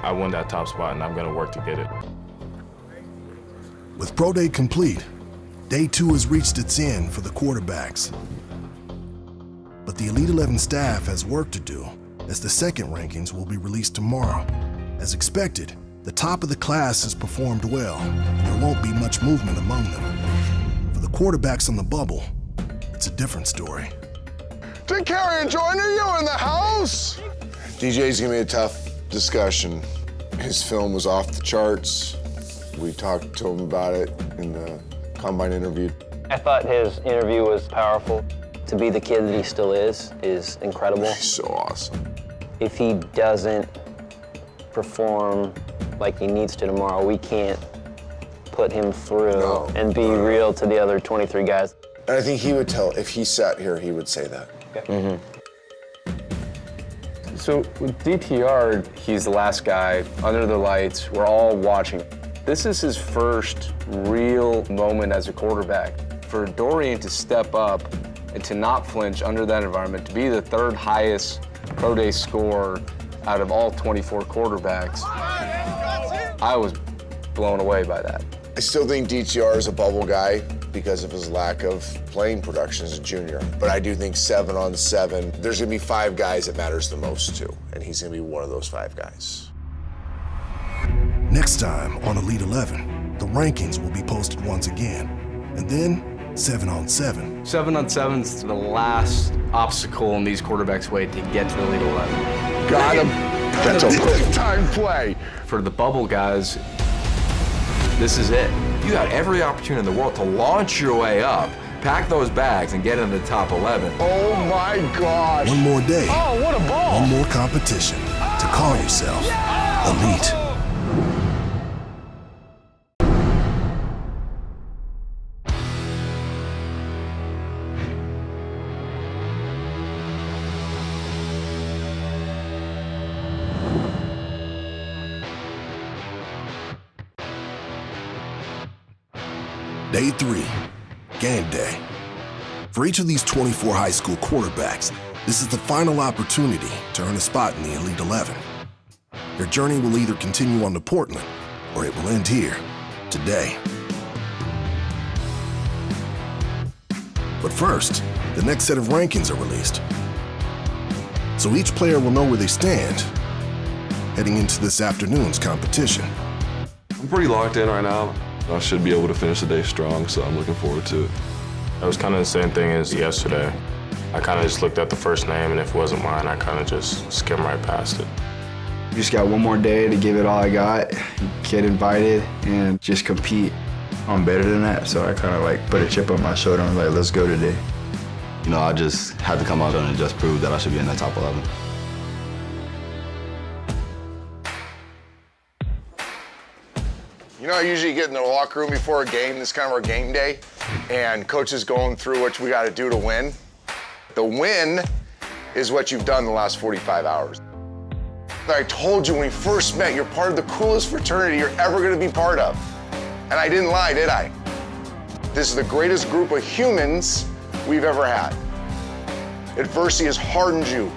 S7: I won that top spot, and I'm going to work to get it.
S2: With Pro Day complete, Day 2 has reached its end for the quarterbacks. But the Elite 11 staff has work to do, as the second rankings will be released tomorrow. As expected, the top of the class has performed well, and there won't be much movement among them. For the quarterbacks on the bubble, it's a different story.
S3: DeCarrion Joyner, you in the house?
S17: DJ's gonna be a tough discussion. His film was off the charts. We talked to him about it in the combine interview.
S19: I thought his interview was powerful. To be the kid that he still is incredible.
S17: He's so awesome.
S19: If he doesn't perform like he needs to tomorrow, we can't put him through and be real to the other 23 guys.
S17: And I think he would tell, if he sat here, he would say that.
S19: Okay.
S12: So with DTR, he's the last guy under the lights. We're all watching. This is his first real moment as a quarterback. For Dorian to step up and to not flinch under that environment, to be the 3rd highest Pro Day score out of all 24 quarterbacks, I was blown away by that.
S17: I still think DTR is a bubble guy because of his lack of playing production as a junior. But I do think 7-on-7, there's gonna be 5 guys that matters the most to, and he's gonna be one of those 5 guys.
S2: Next time on Elite 11, the rankings will be posted once again, and then 7-on-7.
S12: 7-on-7 is the last obstacle in these quarterbacks' way to get to the Elite 11.
S3: Got him. That's a big time play.
S12: For the bubble guys, this is it.
S13: You got every opportunity in the world to launch your way up, pack those bags, and get into the top 11.
S3: Oh my gosh.
S2: One more day.
S3: Oh, what a ball.
S2: One more competition to call yourself elite. Day 3, game day. For each of these 24 high school quarterbacks, this is the final opportunity to earn a spot in the Elite 11. Their journey will either continue on to Portland, or it will end here, today. But first, the next set of rankings are released. So each player will know where they stand, heading into this afternoon's competition.
S9: I'm pretty locked in right now. I should be able to finish the day strong, so I'm looking forward to it.
S7: It was kind of the same thing as yesterday. I kind of just looked at the first name, and if it wasn't mine, I kind of just skimmed right past it.
S10: Just got one more day to give it all I got, get invited, and just compete. I'm better than that, so I kind of like put a chip on my shoulder and was like, let's go today.
S8: You know, I just had to come out and just prove that I should be in the top 11.
S17: You know, I usually get in the locker room before a game, this is kind of our game day, and coach is going through what we got to do to win. The win is what you've done the last 45 hours. I told you when we first met, you're part of the coolest fraternity you're ever going to be part of. And I didn't lie, did I? This is the greatest group of humans we've ever had. Adversity has hardened you.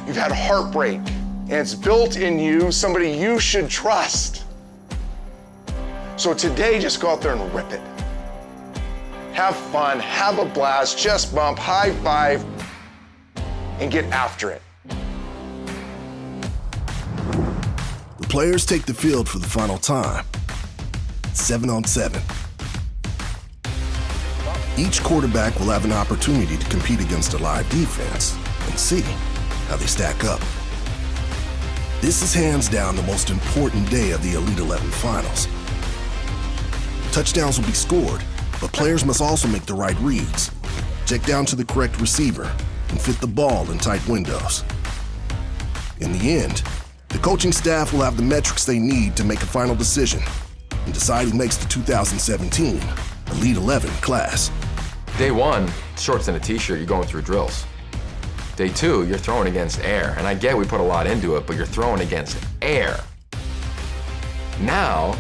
S17: You've had heartbreak, and it's built in you somebody you should trust. So today, just go out there and rip it. Have fun, have a blast, chest bump, high five, and get after it.
S2: The players take the field for the final time. 7-on-7. Each quarterback will have an opportunity to compete against a live defense and see how they stack up. This is hands down the most important day of the Elite 11 finals. Touchdowns will be scored, but players must also make the right reads, check down to the correct receiver, and fit the ball in tight windows. In the end, the coaching staff will have the metrics they need to make a final decision and decide who makes the 2017 Elite 11 class.
S13: Day one, shorts and a t-shirt, you're going through drills. Day two, you're throwing against air. And I get we put a lot into it, but you're throwing against air. Now,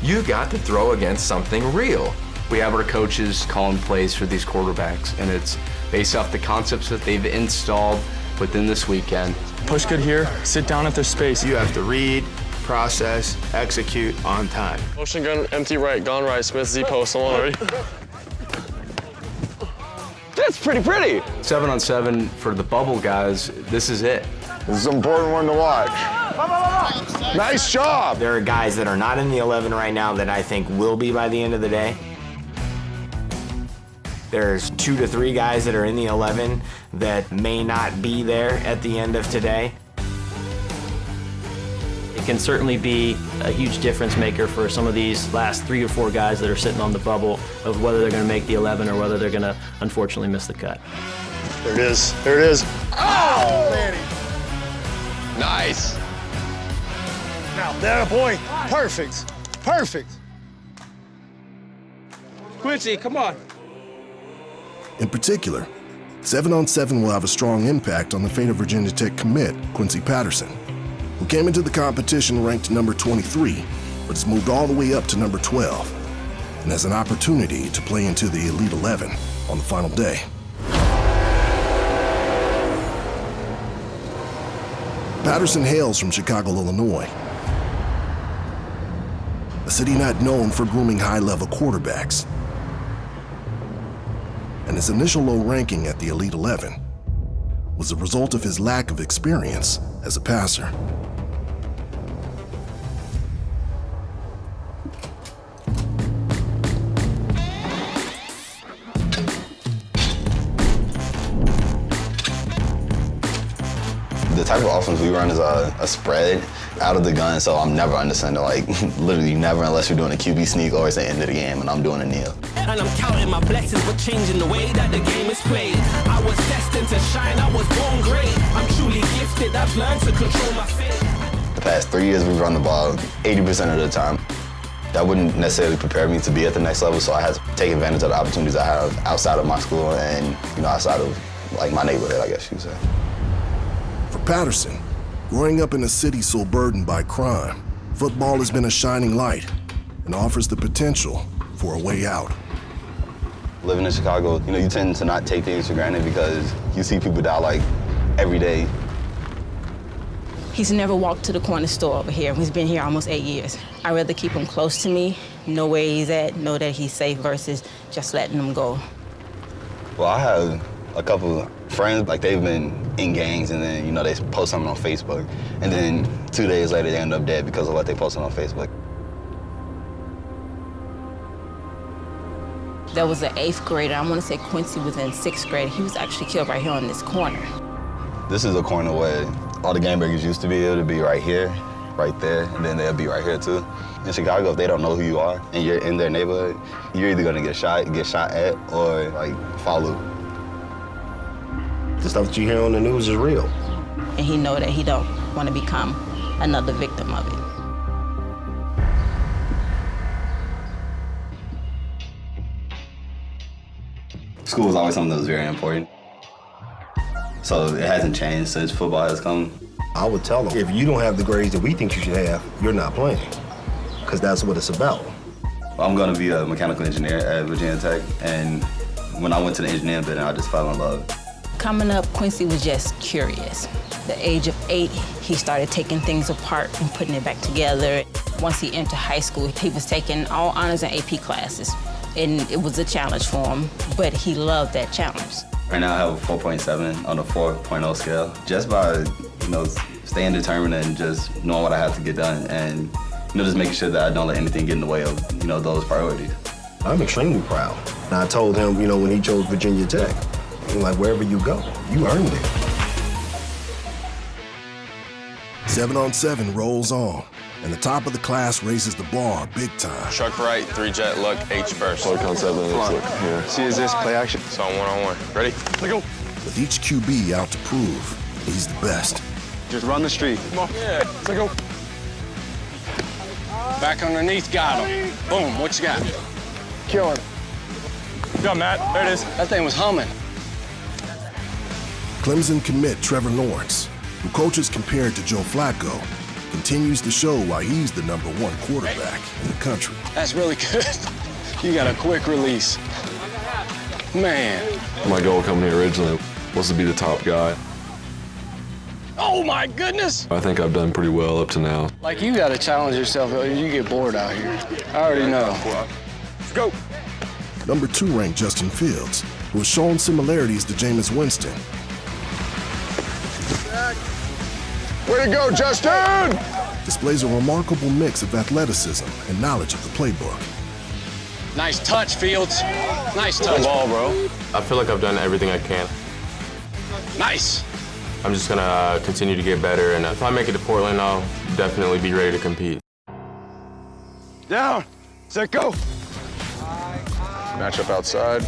S13: you got to throw against something real.
S12: We have our coaches calling plays for these quarterbacks, and it's based off the concepts that they've installed within this weekend.
S15: Push good here, sit down at their space. You have to read, process, execute on time.
S14: Motion gun, empty right, gone right, Smith Z post, I'm on already.
S15: That's pretty.
S12: 7-on-7 for the bubble guys, this is it.
S17: This is an important one to watch. Nice job.
S18: There are guys that are not in the 11 right now that I think will be by the end of the day. There's 2 to 3 guys that are in the 11 that may not be there at the end of today.
S19: It can certainly be a huge difference maker for some of these last 3 or 4 guys that are sitting on the bubble of whether they're going to make the 11 or whether they're going to unfortunately miss the cut.
S3: There it is. There it is.
S14: Oh, Manny. Nice.
S15: Now, that boy, perfect. Quincy, come on.
S2: In particular, 7-on-7 will have a strong impact on the fate of Virginia Tech commit Quincy Patterson, who came into the competition ranked number 23, but has moved all the way up to number 12, and has an opportunity to play into the Elite 11 on the final day. Patterson hails from Chicago, Illinois, a city not known for grooming high-level quarterbacks. And his initial low ranking at the Elite 11 was a result of his lack of experience as a passer.
S8: The type of offense we run is a spread out of the gun, so I'm never under center, like literally never unless you're doing a QB sneak or it's the end of the game and I'm doing a kneel.
S20: And I'm counting my blessings, but changing the way that the game is played. I was destined to shine, I was born great. I'm truly gifted, I've learned to control my fate.
S8: The past 3 years we've run the ball 80% of the time. That wouldn't necessarily prepare me to be at the next level, so I had to take advantage of the opportunities I have outside of my school and outside of like my neighborhood, I guess you could say.
S2: For Patterson, growing up in a city so burdened by crime, football has been a shining light and offers the potential for a way out.
S8: Living in Chicago, you tend to not take things for granted because you see people die like every day.
S21: He's never walked to the corner store over here. He's been here almost 8 years. I'd rather keep him close to me, know where he's at, know that he's safe versus just letting him go.
S8: Well, I have a couple of friends, like they've been in gangs and then, they post something on Facebook. And then 2 days later, they end up dead because of what they posted on Facebook.
S21: There was an 8th grader, I want to say Quincy was in 6th grade. He was actually killed right here on this corner.
S8: This is a corner where all the game breakers used to be able to be right here right there, and then they'll be right here too. In Chicago, if they don't know who you are and you're in their neighborhood, you're either gonna get shot at, or like followed.
S4: The stuff that you hear on the news is real.
S21: And he know that he don't want to become another victim of it.
S8: School was always something that was very important. So it hasn't changed since football has come.
S4: I would tell them, if you don't have the grades that we think you should have, you're not playing. Because that's what it's about.
S8: I'm gonna be a mechanical engineer at Virginia Tech, and when I went to the engineering building, I just fell in love.
S21: Coming up, Quincy was just curious. At the age of 8, he started taking things apart and putting it back together. Once he entered high school, he was taking all honors and AP classes. And it was a challenge for him, but he loved that challenge.
S8: Right now I have a 4.7 on the 4.0 scale. Just by, staying determined and just knowing what I have to get done, and just making sure that I don't let anything get in the way of, those priorities.
S4: I'm extremely proud. And I told him, when he chose Virginia Tech, like, wherever you go, you earned it.
S2: 7-on-7 rolls on, and the top of the class raises the bar big time.
S14: Truck right, 3-jet look, H burst.
S9: Play on 7, look here.
S10: See, is this play action?
S14: So one-on-one. Ready? Let's go.
S2: With each QB out to prove he's the best.
S10: Just run the street.
S14: Come on. Yeah. Let's go.
S16: Back underneath, got him. Boom, what you got?
S10: Kill him.
S14: Good job, Matt. There it is.
S16: That thing was humming.
S2: Clemson commit Trevor Lawrence, who coaches compared to Joe Flacco, continues to show why he's the #1 quarterback in the country.
S16: That's really good. You got a quick release. Man.
S9: My goal coming here originally was to be the top guy.
S16: Oh my goodness!
S9: I think I've done pretty well up to now.
S16: Like, you gotta challenge yourself, or you get bored out here. I already know.
S14: Let's go.
S2: #2 ranked Justin Fields, who has shown similarities to Jameis Winston.
S3: Way to go, Justin!
S2: Displays a remarkable mix of athleticism and knowledge of the playbook.
S16: Nice touch, Fields. Nice touch.
S7: Good ball, bro. I feel like I've done everything I can.
S16: Nice.
S7: I'm just gonna continue to get better, and if I make it to Portland, I'll definitely be ready to compete.
S3: Down, set, go.
S14: Match up outside.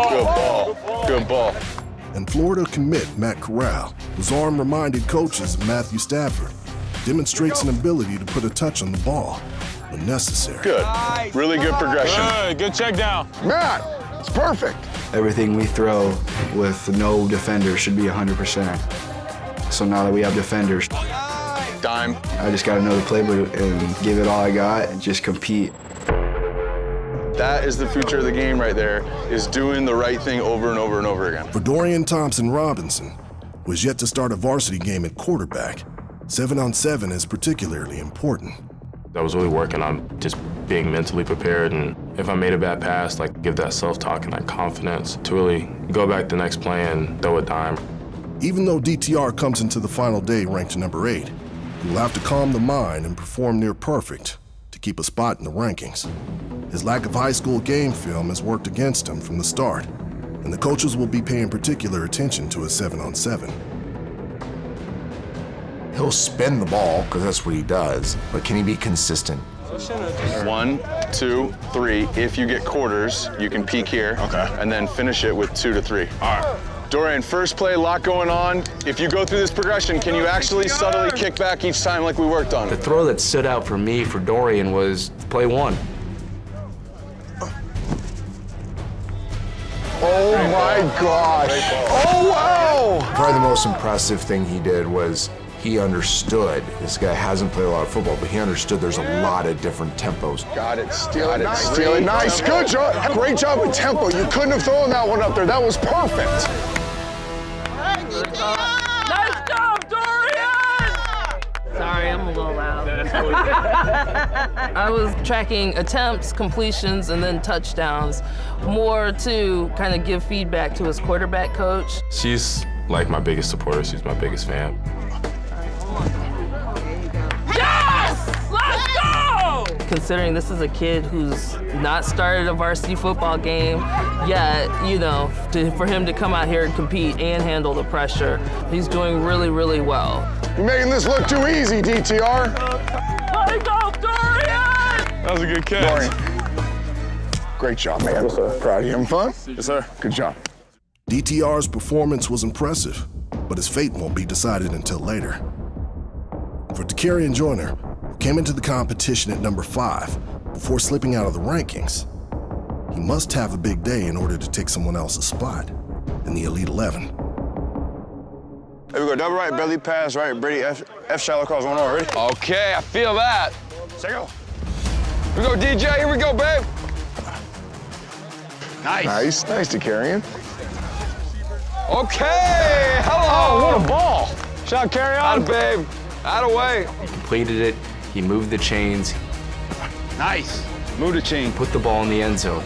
S14: Good ball. Good ball.
S2: And Florida commit Matt Corral, whose arm reminded coaches of Matthew Stafford, demonstrates an ability to put a touch on the ball when necessary.
S14: Good. Really good progression.
S3: Good check down. Matt, it's perfect.
S10: Everything we throw with no defender should be 100%. So now that we have defenders,
S14: Dime.
S10: I just got to know the playbook and give it all I got and just compete.
S14: That is the future of the game right there, is doing the right thing over and over and over again.
S2: For Dorian Thompson-Robinson, who has yet to start a varsity game at quarterback, 7-on-7 is particularly important.
S7: I was really working on just being mentally prepared, and if I made a bad pass, give that self-talk and that confidence to really go back the next play and throw a dime.
S2: Even though DTR comes into the final day ranked #8, he will have to calm the mind and perform near perfect to keep a spot in the rankings. His lack of high school game film has worked against him from the start, and the coaches will be paying particular attention to his 7-on-7.
S17: He'll spin the ball, because that's what he does, but can he be consistent?
S14: 1, 2, 3. If you get quarters, you can peak here. Okay. And then finish it with 2 to 3. All right. Dorian, first play, a lot going on. If you go through this progression, can you actually subtly kick back each time like we worked on?
S12: The throw that stood out for me for Dorian was play 1.
S3: Oh my gosh. Oh wow.
S17: Probably the most impressive thing he did was he understood. This guy hasn't played a lot of football, but he understood there's a lot of different tempos.
S3: Got it, steal it, steal it. Nice, good job. Great job with tempo. You couldn't have thrown that one up there. That was perfect.
S11: Nice job, Dorian! Sorry, I'm a little loud. I was tracking attempts, completions, and then touchdowns, more to kind of give feedback to his quarterback coach.
S7: She's my biggest supporter. She's my biggest fan.
S11: Yes! Let's go! Considering this is a kid who's not started a varsity football game yet, for him to come out here and compete and handle the pressure, he's doing really, really well.
S3: You're making this look too easy, DTR.
S20: Let go, Dorian!
S3: That was a good catch. Dorian. Great job, man. Yes, sir. Proud of you. Having fun? Yes, sir. Good job.
S2: DTR's performance was impressive, but his fate won't be decided until later. For Dakarian Joyner, who came into the competition at number 5 before slipping out of the rankings, he must have a big day in order to take someone else's spot in the Elite 11.
S14: Here we go, double right, belly pass, right, Brady, F shallow cross, 1 on, ready?
S16: Okay, I feel that.
S14: Let's go.
S16: Here we go, DJ, here we go, babe.
S3: Nice, Dakarian.
S16: Okay, hello.
S15: Oh, what a ball. Shot carry on.
S16: Out of babe, out of way.
S12: He completed it, he moved the chains,
S16: Nice. Move the chain.
S12: put the ball in the end zone.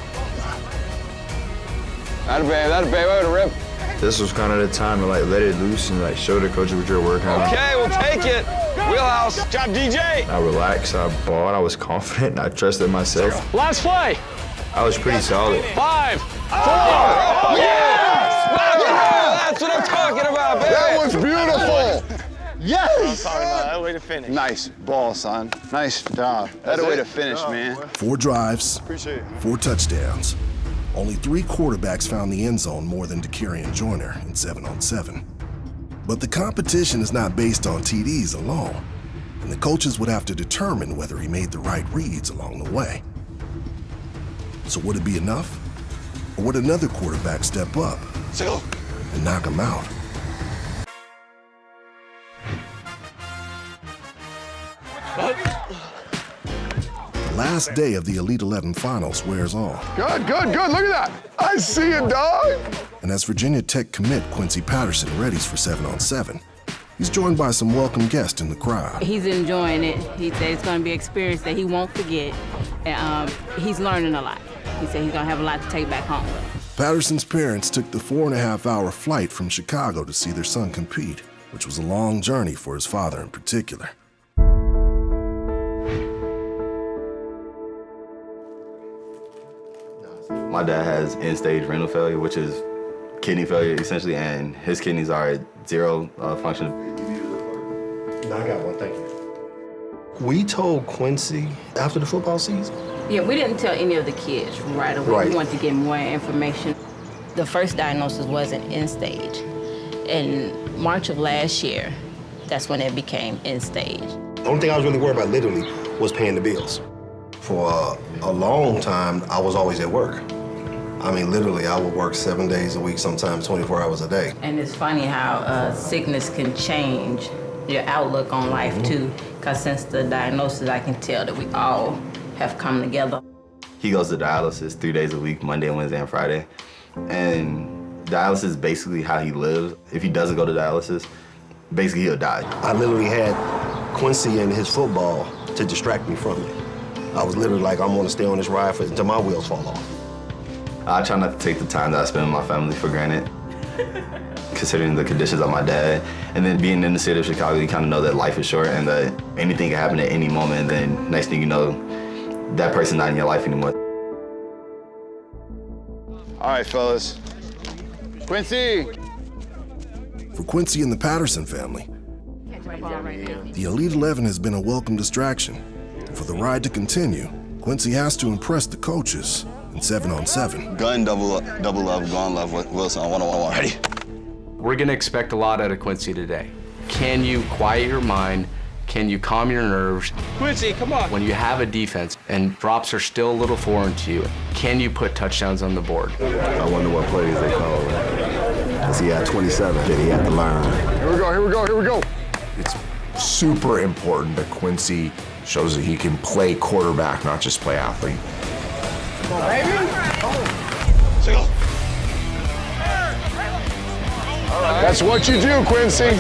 S16: Out of babe, way to rip.
S10: This was kind of the time to like let it loose and like show the coach what you're working on.
S16: Okay, we'll take it. Wheelhouse. Job, DJ.
S10: I relaxed, I balled, I was confident, I trusted myself.
S15: Last play.
S10: I was pretty solid.
S15: 5, 4.
S16: Oh, yes! That's what I'm talking about, baby.
S3: That was beautiful.
S14: Yes! That way to finish. Nice ball, son. Nice job. That way to finish, man.
S2: 4 drives,
S14: Appreciate it.
S2: 4 touchdowns. Only 3 quarterbacks found the end zone more than Dakarian Joyner in 7-on-7. But the competition is not based on TDs alone, and the coaches would have to determine whether he made the right reads along the way. So would it be enough? Or would another quarterback step up and knock him out? The last day of the Elite 11 finals wears on.
S3: Good. Look at that. I see it, dog.
S2: And as Virginia Tech commit Quincy Patterson readies for 7-on-7, he's joined by some welcome guests in the crowd.
S21: He's enjoying it. He said it's going to be an experience that he won't forget. And he's learning a lot. He said he's going to have a lot to take back home with him.
S2: Patterson's parents took the 4.5-hour flight from Chicago to see their son compete, which was a long journey for his father in particular.
S8: My dad has end-stage renal failure, which is kidney failure essentially, and his kidneys are at 0 function.
S4: No, I got one, thank you. We told Quincy after the football season.
S21: Yeah, we didn't tell any of the kids right away.
S4: Right.
S21: We wanted to get more information. The first diagnosis wasn't end stage. In March of last year, that's when it became end stage.
S4: The only thing I was really worried about literally was paying the bills. For a long time, I was always at work. I mean, literally, I would work 7 days a week, sometimes 24 hours a day.
S21: And it's funny how sickness can change your outlook on life too, because since the diagnosis, I can tell that we all have come together.
S8: He goes to dialysis 3 days a week, Monday, Wednesday, and Friday. And dialysis is basically how he lives. If he doesn't go to dialysis, basically he'll die.
S4: I literally had Quincy and his football to distract me from it. I was literally like, I'm gonna stay on this ride until my wheels fall off.
S8: I try not to take the time that I spend with my family for granted, considering the conditions of my dad. And then being in the city of Chicago, you kind of know that life is short and that anything can happen at any moment. And then next thing you know, that person's not in your life anymore.
S14: All right, fellas. Quincy!
S2: For Quincy and the Patterson family, the Elite 11 has been a welcome distraction. For the ride to continue, Quincy has to impress the coaches in 7-on-7.
S8: Gun, double love, gone love, Wilson, 1-on-1 already.
S12: We're gonna expect a lot out of Quincy today. Can you quiet your mind? Can you calm your nerves?
S16: Quincy, come on.
S12: When you have a defense and drops are still a little foreign to you, can you put touchdowns on the board?
S4: I wonder what plays they call. Because he had 27 that he had to learn.
S3: Here we go.
S17: It's super important that Quincy shows that he can play quarterback, not just play athlete.
S3: That's what you do, Quincy.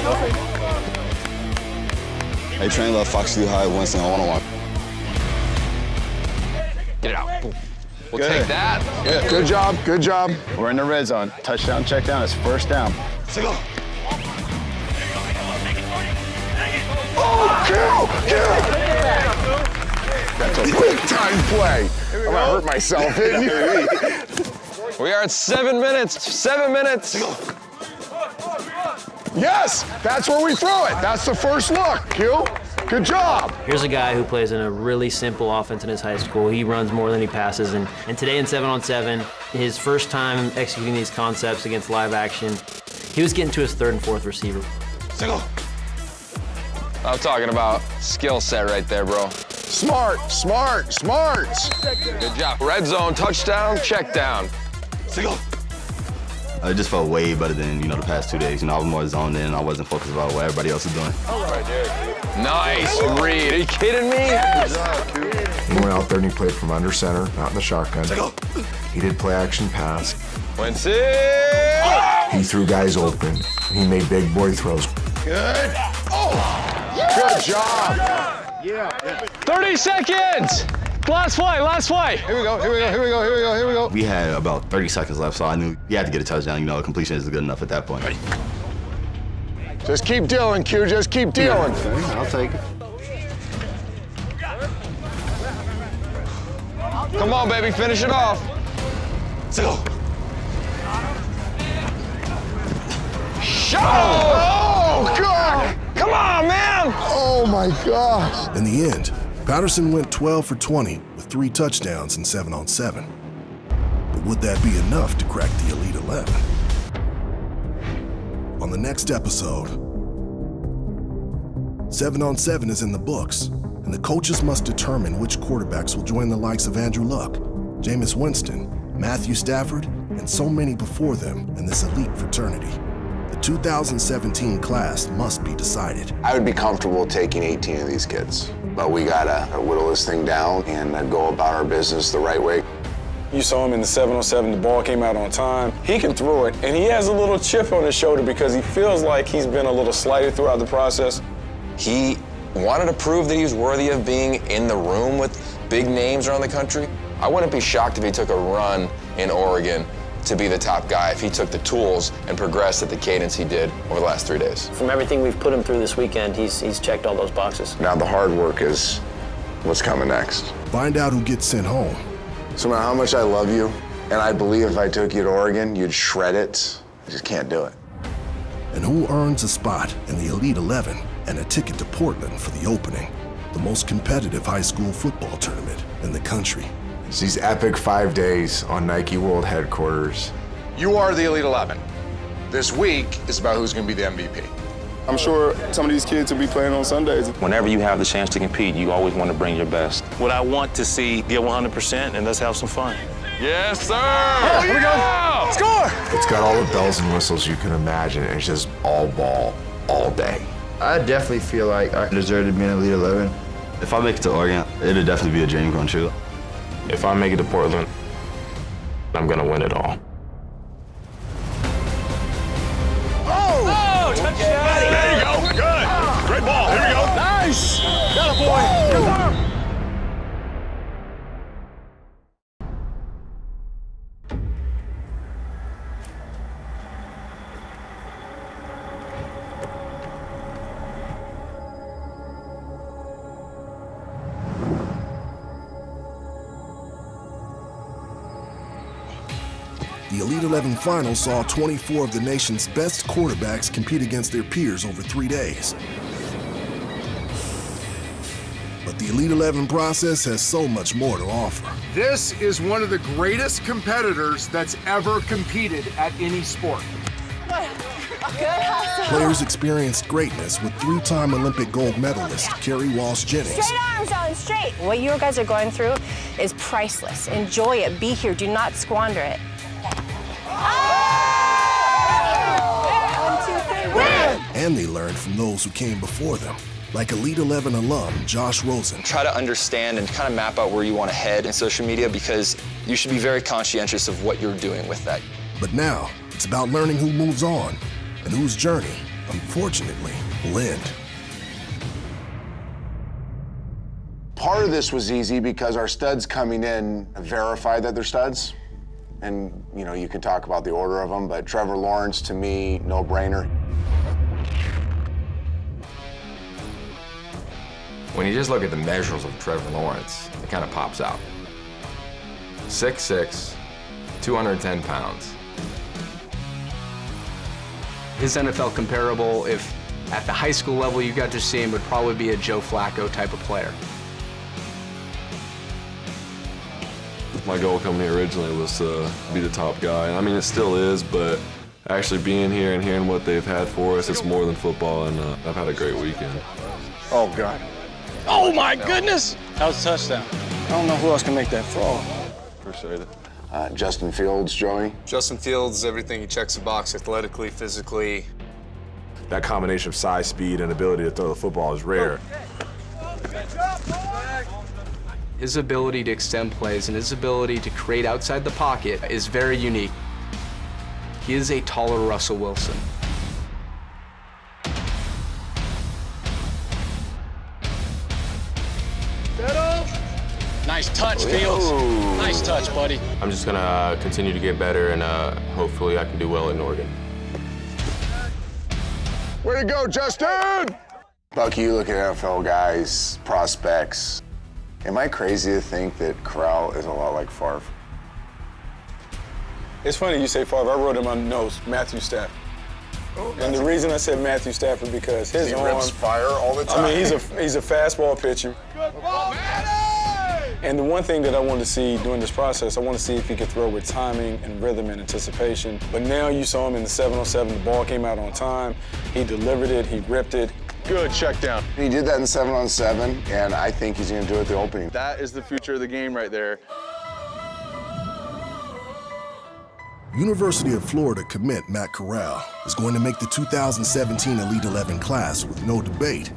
S8: Hey, train left Fox too high, Winston, 1-on-1.
S16: Get it out. Boom. We'll
S14: Good.
S16: take that.
S14: Good.
S3: Good job.
S14: We're in the red zone. Touchdown, check down. It's first down.
S3: Oh, kill! That's a big time play. I'm gonna hurt myself, didn't you?
S16: We are at 7 minutes. 7 minutes.
S3: Yes, that's where we throw it. That's the first look, Q. Good job.
S19: Here's a guy who plays in a really simple offense in his high school. He runs more than he passes, and today in 7-on-7, his first time executing these concepts against live action, he was getting to his third and fourth receiver.
S13: Single. I'm talking about skill set right there, bro.
S3: Smart, smart, smart.
S13: Good job. Red zone, touchdown, check down. Single.
S8: It just felt way better than, the past 2 days. I was more zoned in. I wasn't focused about what everybody else is doing.
S13: Nice read. Are you kidding me? Good job, Q.
S17: He went out there and he played from under center, not in the shotgun. He did play action pass.
S13: Quincy!
S17: He threw guys open. He made big boy throws.
S3: Good. Oh, good job.
S15: Yeah. 30 seconds. Last play.
S3: Here we go.
S8: We had about 30 seconds left, so I knew he had to get a touchdown. A completion isn't good enough at that point.
S3: Just keep dealing, Q. Just keep dealing.
S10: I'll take it.
S13: Come on, baby, finish it off. Go. Shot!
S3: Oh, God!
S13: Come on, man!
S3: Oh, my gosh.
S2: In the end, Patterson went 12 for 20 with 3 touchdowns in 7-on-7. But would that be enough to crack the Elite 11? On the next episode, 7-on-7 is in the books, and the coaches must determine which quarterbacks will join the likes of Andrew Luck, Jameis Winston, Matthew Stafford, and so many before them in this elite fraternity. The 2017 class must be decided.
S1: I would be comfortable taking 18 of these kids, but we gotta whittle this thing down and go about our business the right way.
S16: You saw him in the 7-on-7, the ball came out on time. He can throw it, and he has a little chip on his shoulder because he feels like he's been a little slighted throughout the process.
S13: He wanted to prove that he was worthy of being in the room with big names around the country. I wouldn't be shocked if he took a run in Oregon to be the top guy, if he took the tools and progressed at the cadence he did over the last 3 days.
S19: From everything we've put him through this weekend, he's checked all those boxes.
S1: Now the hard work is what's coming next.
S2: Find out who gets sent home.
S1: So no matter how much I love you, and I believe if I took you to Oregon, you'd shred it, I just can't do it.
S2: And who earns a spot in the Elite 11 and a ticket to Portland for the opening, the most competitive high school football tournament in the country.
S17: It's these epic 5 days on Nike World Headquarters.
S1: You are the Elite 11. This week is about who's gonna be the MVP.
S15: I'm sure some of these kids will be playing on Sundays.
S6: Whenever you have the chance to compete, you always want to bring your best.
S22: What I want to see, get 100% and let's have some fun.
S13: Yes, sir!
S3: Oh, here we go. Score!
S17: It's got all the bells and whistles you can imagine. It's just all ball, all day.
S10: I definitely feel like I deserve to be in Elite 11.
S8: If I make it to Oregon, it'll definitely be a dream come true.
S7: If I make it to Portland, I'm gonna win it all.
S3: Oh, touchdown! There you go. Good. Great ball. Here we go. Nice. Got a boy.
S2: The Elite 11 final saw 24 of the nation's best quarterbacks compete against their peers over 3 days. But the Elite 11 process has so much more to offer.
S3: This is one of the greatest competitors that's ever competed at any sport.
S2: Players experienced greatness with 3-time Olympic gold medalist Kerry Walsh-Jennings.
S23: Straight arms out and straight. What you guys are going through is priceless. Enjoy it. Be here. Do not squander it. 1, 2, 3, win!
S2: And they learned from those who came before them, like Elite 11 alum Josh Rosen.
S12: Try to understand and kind of map out where you want to head in social media because you should be very conscientious of what you're doing with that.
S2: But now, it's about learning who moves on and whose journey, unfortunately, will end.
S1: Part of this was easy because our studs coming in verified that they're studs. And, you can talk about the order of them, but Trevor Lawrence, to me, no-brainer.
S13: When you just look at the measurables of Trevor Lawrence, it kind of pops out. 6'6", 210 pounds.
S12: His NFL comparable, if at the high school level you got to see him, would probably be a Joe Flacco type of player.
S5: My goal coming here originally was to be the top guy. And I mean, it still is, but actually being here and hearing what they've had for us, it's more than football, and I've had a great weekend.
S16: Oh, God. Oh, my goodness! That was a touchdown. I don't know who else can make that throw.
S5: Appreciate it.
S1: Justin Fields, Joey.
S9: Justin Fields, everything, he checks the box athletically, physically.
S18: That combination of size, speed, and ability to throw the football is rare.
S12: His ability to extend plays and his ability to create outside the pocket is very unique. He is a taller Russell Wilson.
S16: Nice touch, Fields. Nice touch, buddy.
S7: I'm just gonna continue to get better, and hopefully I can do well in Oregon.
S3: Way to go, Justin!
S1: Bucky, you look at NFL guys, prospects. Am I crazy to think that Corral is a lot like Favre?
S16: It's funny you say Favre. I wrote in my notes, Matthew Stafford. And the reason I said Matthew Stafford because his arm
S3: rips fire all the time.
S16: I mean, he's a fastball pitcher. And the one thing that I wanted to see during this process, I want to see if he could throw with timing and rhythm and anticipation. But now you saw him in the 7-on-7. The ball came out on time. He delivered it. He ripped it.
S14: Good check down.
S1: He did that in 7-on-7, and I think he's going to do it at the opening.
S14: That is the future of the game right there.
S2: University of Florida commit Matt Corral is going to make the 2017 Elite 11 class with no debate.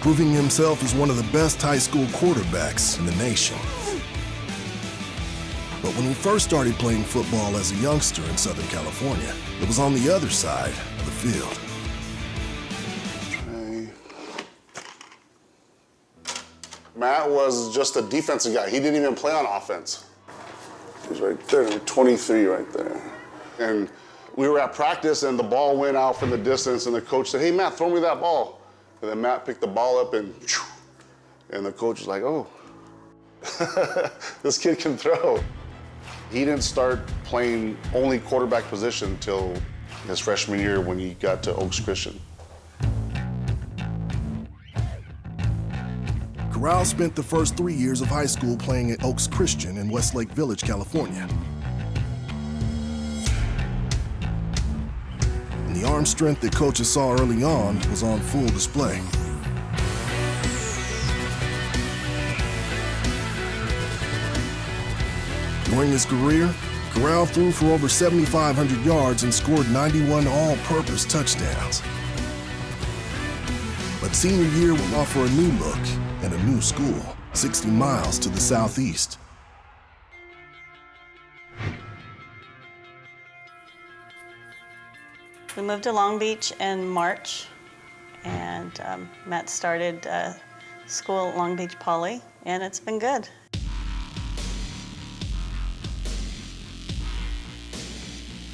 S2: Proving himself as one of the best high school quarterbacks in the nation. But when he first started playing football as a youngster in Southern California, it was on the other side of the field.
S3: Matt was just a defensive guy. He didn't even play on offense. He was right there, 23 right there. And we were at practice and the ball went out from the distance and the coach said, "Hey, Matt, throw me that ball." And then Matt picked the ball up and the coach was like, "Oh, this kid can throw." He didn't start playing only quarterback position until his freshman year when he got to Oaks Christian.
S2: Corral spent the first 3 years of high school playing at Oaks Christian in Westlake Village, California. And the arm strength that coaches saw early on was on full display. During his career, Corral threw for over 7,500 yards and scored 91 all-purpose touchdowns. But senior year will offer a new look and a new school, 60 miles to the southeast.
S24: We moved to Long Beach in March, and Matt started school at Long Beach Poly, and it's been good.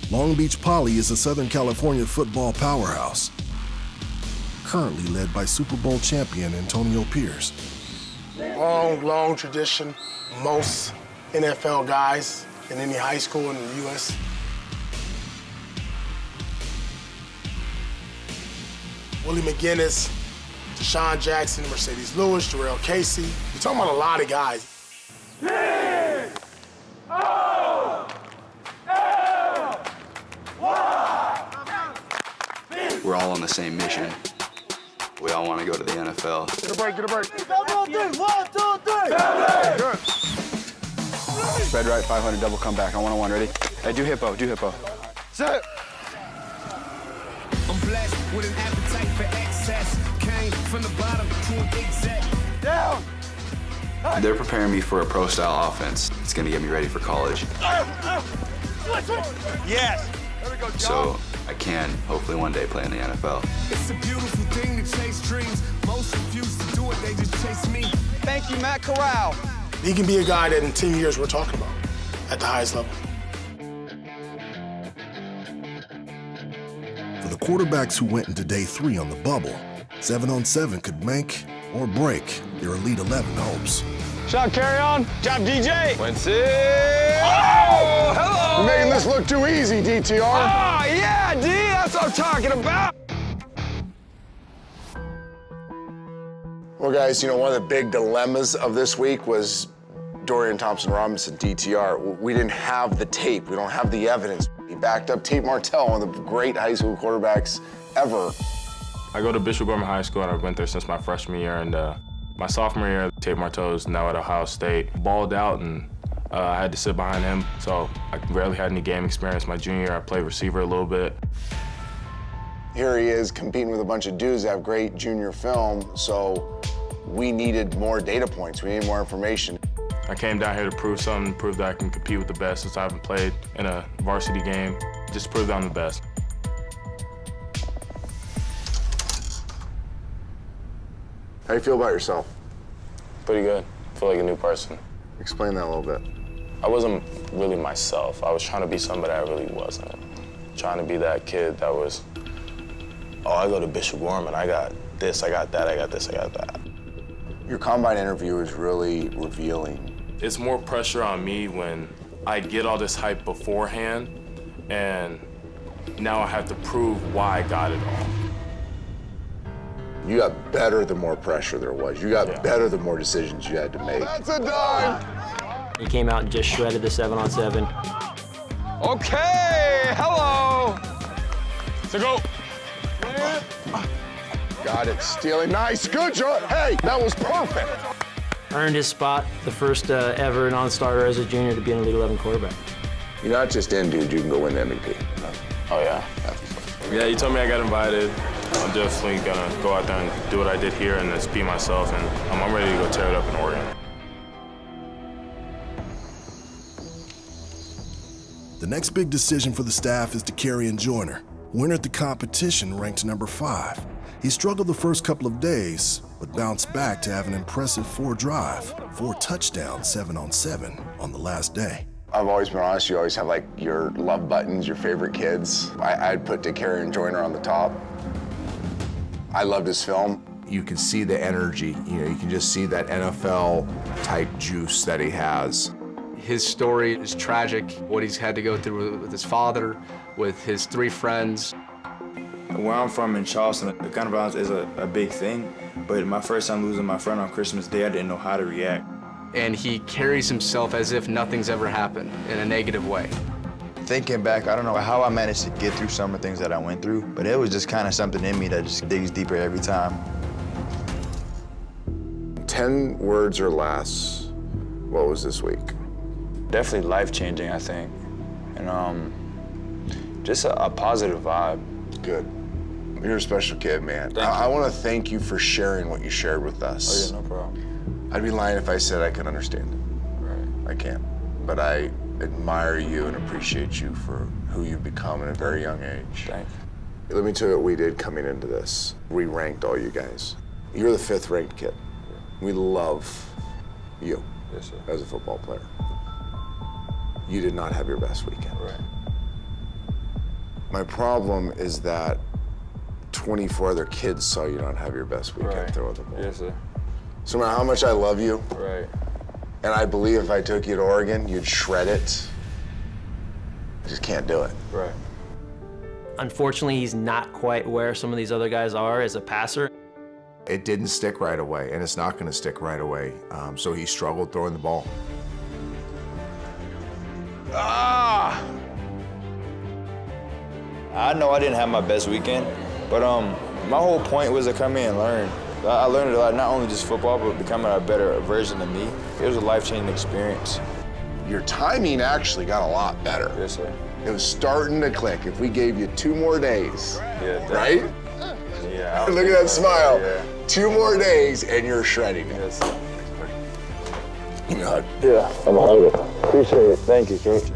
S2: Long Beach Poly is a Southern California football powerhouse, currently led by Super Bowl champion Antonio Pierce.
S25: Long tradition. Most NFL guys in any high school in the U.S. Willie McGinnis, Deshaun Jackson, Mercedes Lewis, Jarrell Casey. You're talking about a lot of guys.
S10: We're all on the same mission. We all want to go to the NFL.
S3: Get a break, get a break.
S25: 1, 2, 3.
S10: Spread right, 500, double comeback on 1-on-1, ready? Hey, do hippo.
S25: Set.
S20: I'm blessed with an appetite for excess. Came from the bottom to an exec.
S25: Down.
S10: They're preparing me for a pro-style offense. It's going to get me ready for college.
S20: Yes.
S10: So I can hopefully one day play in the NFL.
S20: It's a beautiful thing to chase dreams. Most refuse to do it, they just chase me.
S25: Thank you, Matt Corral. He can be a guy that in 10 years we're talking about at the highest level.
S2: For the quarterbacks who went into day 3 on the bubble, 7-on-7 could make or break their Elite 11 hopes.
S16: Shot carry on. Job DJ.
S13: Quincy.
S3: Oh, hello! You're making this look too easy, DTR.
S4: Oh, yeah, D, that's what I'm talking about.
S1: Well, guys, you know, one of the big dilemmas of this week was Dorian Thompson-Robinson, DTR. We didn't have the tape. We don't have the evidence. He backed up Tate Martell, one of the great high school quarterbacks ever.
S7: I go to Bishop Gorman High School, and I've been there since my freshman year. And my sophomore year, Tate Martell is now at Ohio State. Balled out, and I had to sit behind him, so I rarely had any game experience. My junior year, I played receiver a little bit.
S1: Here he is competing with a bunch of dudes that have great junior film, so we needed more data points. We needed more information.
S7: I came down here to prove something, prove that I can compete with the best since I haven't played in a varsity game. Just prove that I'm the best.
S1: How do you feel about yourself?
S6: Pretty good. I feel like a new person.
S1: Explain that a little bit.
S6: I wasn't really myself. I was trying to be somebody I really wasn't. Trying to be that kid that was, oh, I go to Bishop Gorman, I got this, I got that, I got this, I got that.
S1: Your combine interview is really revealing.
S7: It's more pressure on me when I get all this hype beforehand, and now I have to prove why I got it all.
S1: You got better the more pressure there was. You got better the more decisions you had to make.
S3: That's a dime.
S11: He came out and just shredded the 7-on-7.
S4: Okay, hello. So go.
S3: Got it, stealing. Nice, good job. Hey, that was perfect.
S11: Earned his spot, the first ever non-starter as a junior to be an Elite 11 quarterback.
S1: You're not just in, dude. You can go win the MVP.
S6: Oh, yeah.
S7: Yeah, you told me I got invited. I'm definitely gonna go out there and do what I did here and just be myself, and I'm ready to go tear it up in Oregon.
S2: The next big decision for the staff is Dakarian Joyner, who entered the competition ranked number 5. He struggled the first couple of days, but bounced back to have an impressive 4-drive, 4 touchdowns, 7-on-7 on the last day.
S1: I've always been honest, you always have like your love buttons, your favorite kids. I'd put Dakarian Joyner on the top. I loved his film.
S17: You can see the energy, you know, you can just see that NFL type juice that he has.
S12: His story is tragic, what he's had to go through with his father, with his 3 friends.
S10: Where I'm from in Charleston, the gun violence is a big thing, but my first time losing my friend on Christmas Day, I didn't know how to react.
S12: And he carries himself as if nothing's ever happened in a negative way.
S10: Thinking back, I don't know how I managed to get through some of the things that I went through, but it was just kind of something in me that just digs deeper every time.
S1: 10 words or less. What was this week?
S10: Definitely life-changing, I think. And just a positive vibe.
S1: Good. You're a special kid, man. I want to thank you for sharing what you shared with us.
S10: Oh, yeah, no problem.
S1: I'd be lying if I said I could understand it.
S10: Right.
S1: I can't. But I admire you and appreciate you for who you've become at a very young age.
S10: Thanks.
S1: Let me tell you what we did coming into this. We ranked all you guys. You're the 5th ranked kid. We love you as a football player. You did not have your best weekend.
S10: Right.
S1: My problem is that 24 other kids saw you not have your best weekend throwing the ball.
S10: Yes, sir.
S1: So no matter how much I love you,
S10: Right.
S1: and I believe if I took you to Oregon, you'd shred it, I just can't do it.
S10: Right.
S11: Unfortunately, he's not quite where some of these other guys are as a passer.
S17: It didn't stick right away, and it's not going to stick right away. So he struggled throwing the ball.
S10: Ah! I know I didn't have my best weekend, but my whole point was to come in and learn. I learned a lot, not only just football, but becoming a better version of me. It was a life-changing experience.
S1: Your timing actually got a lot better.
S10: Yes, sir.
S1: It was starting to click. If we gave you 2 more days, right?
S10: Yeah.
S1: Look at that smile.
S10: Yeah.
S1: 2 more days and you're shredding it.
S10: Yes.
S1: Yeah,
S10: I'm hungry. Appreciate it. Thank you, Coach.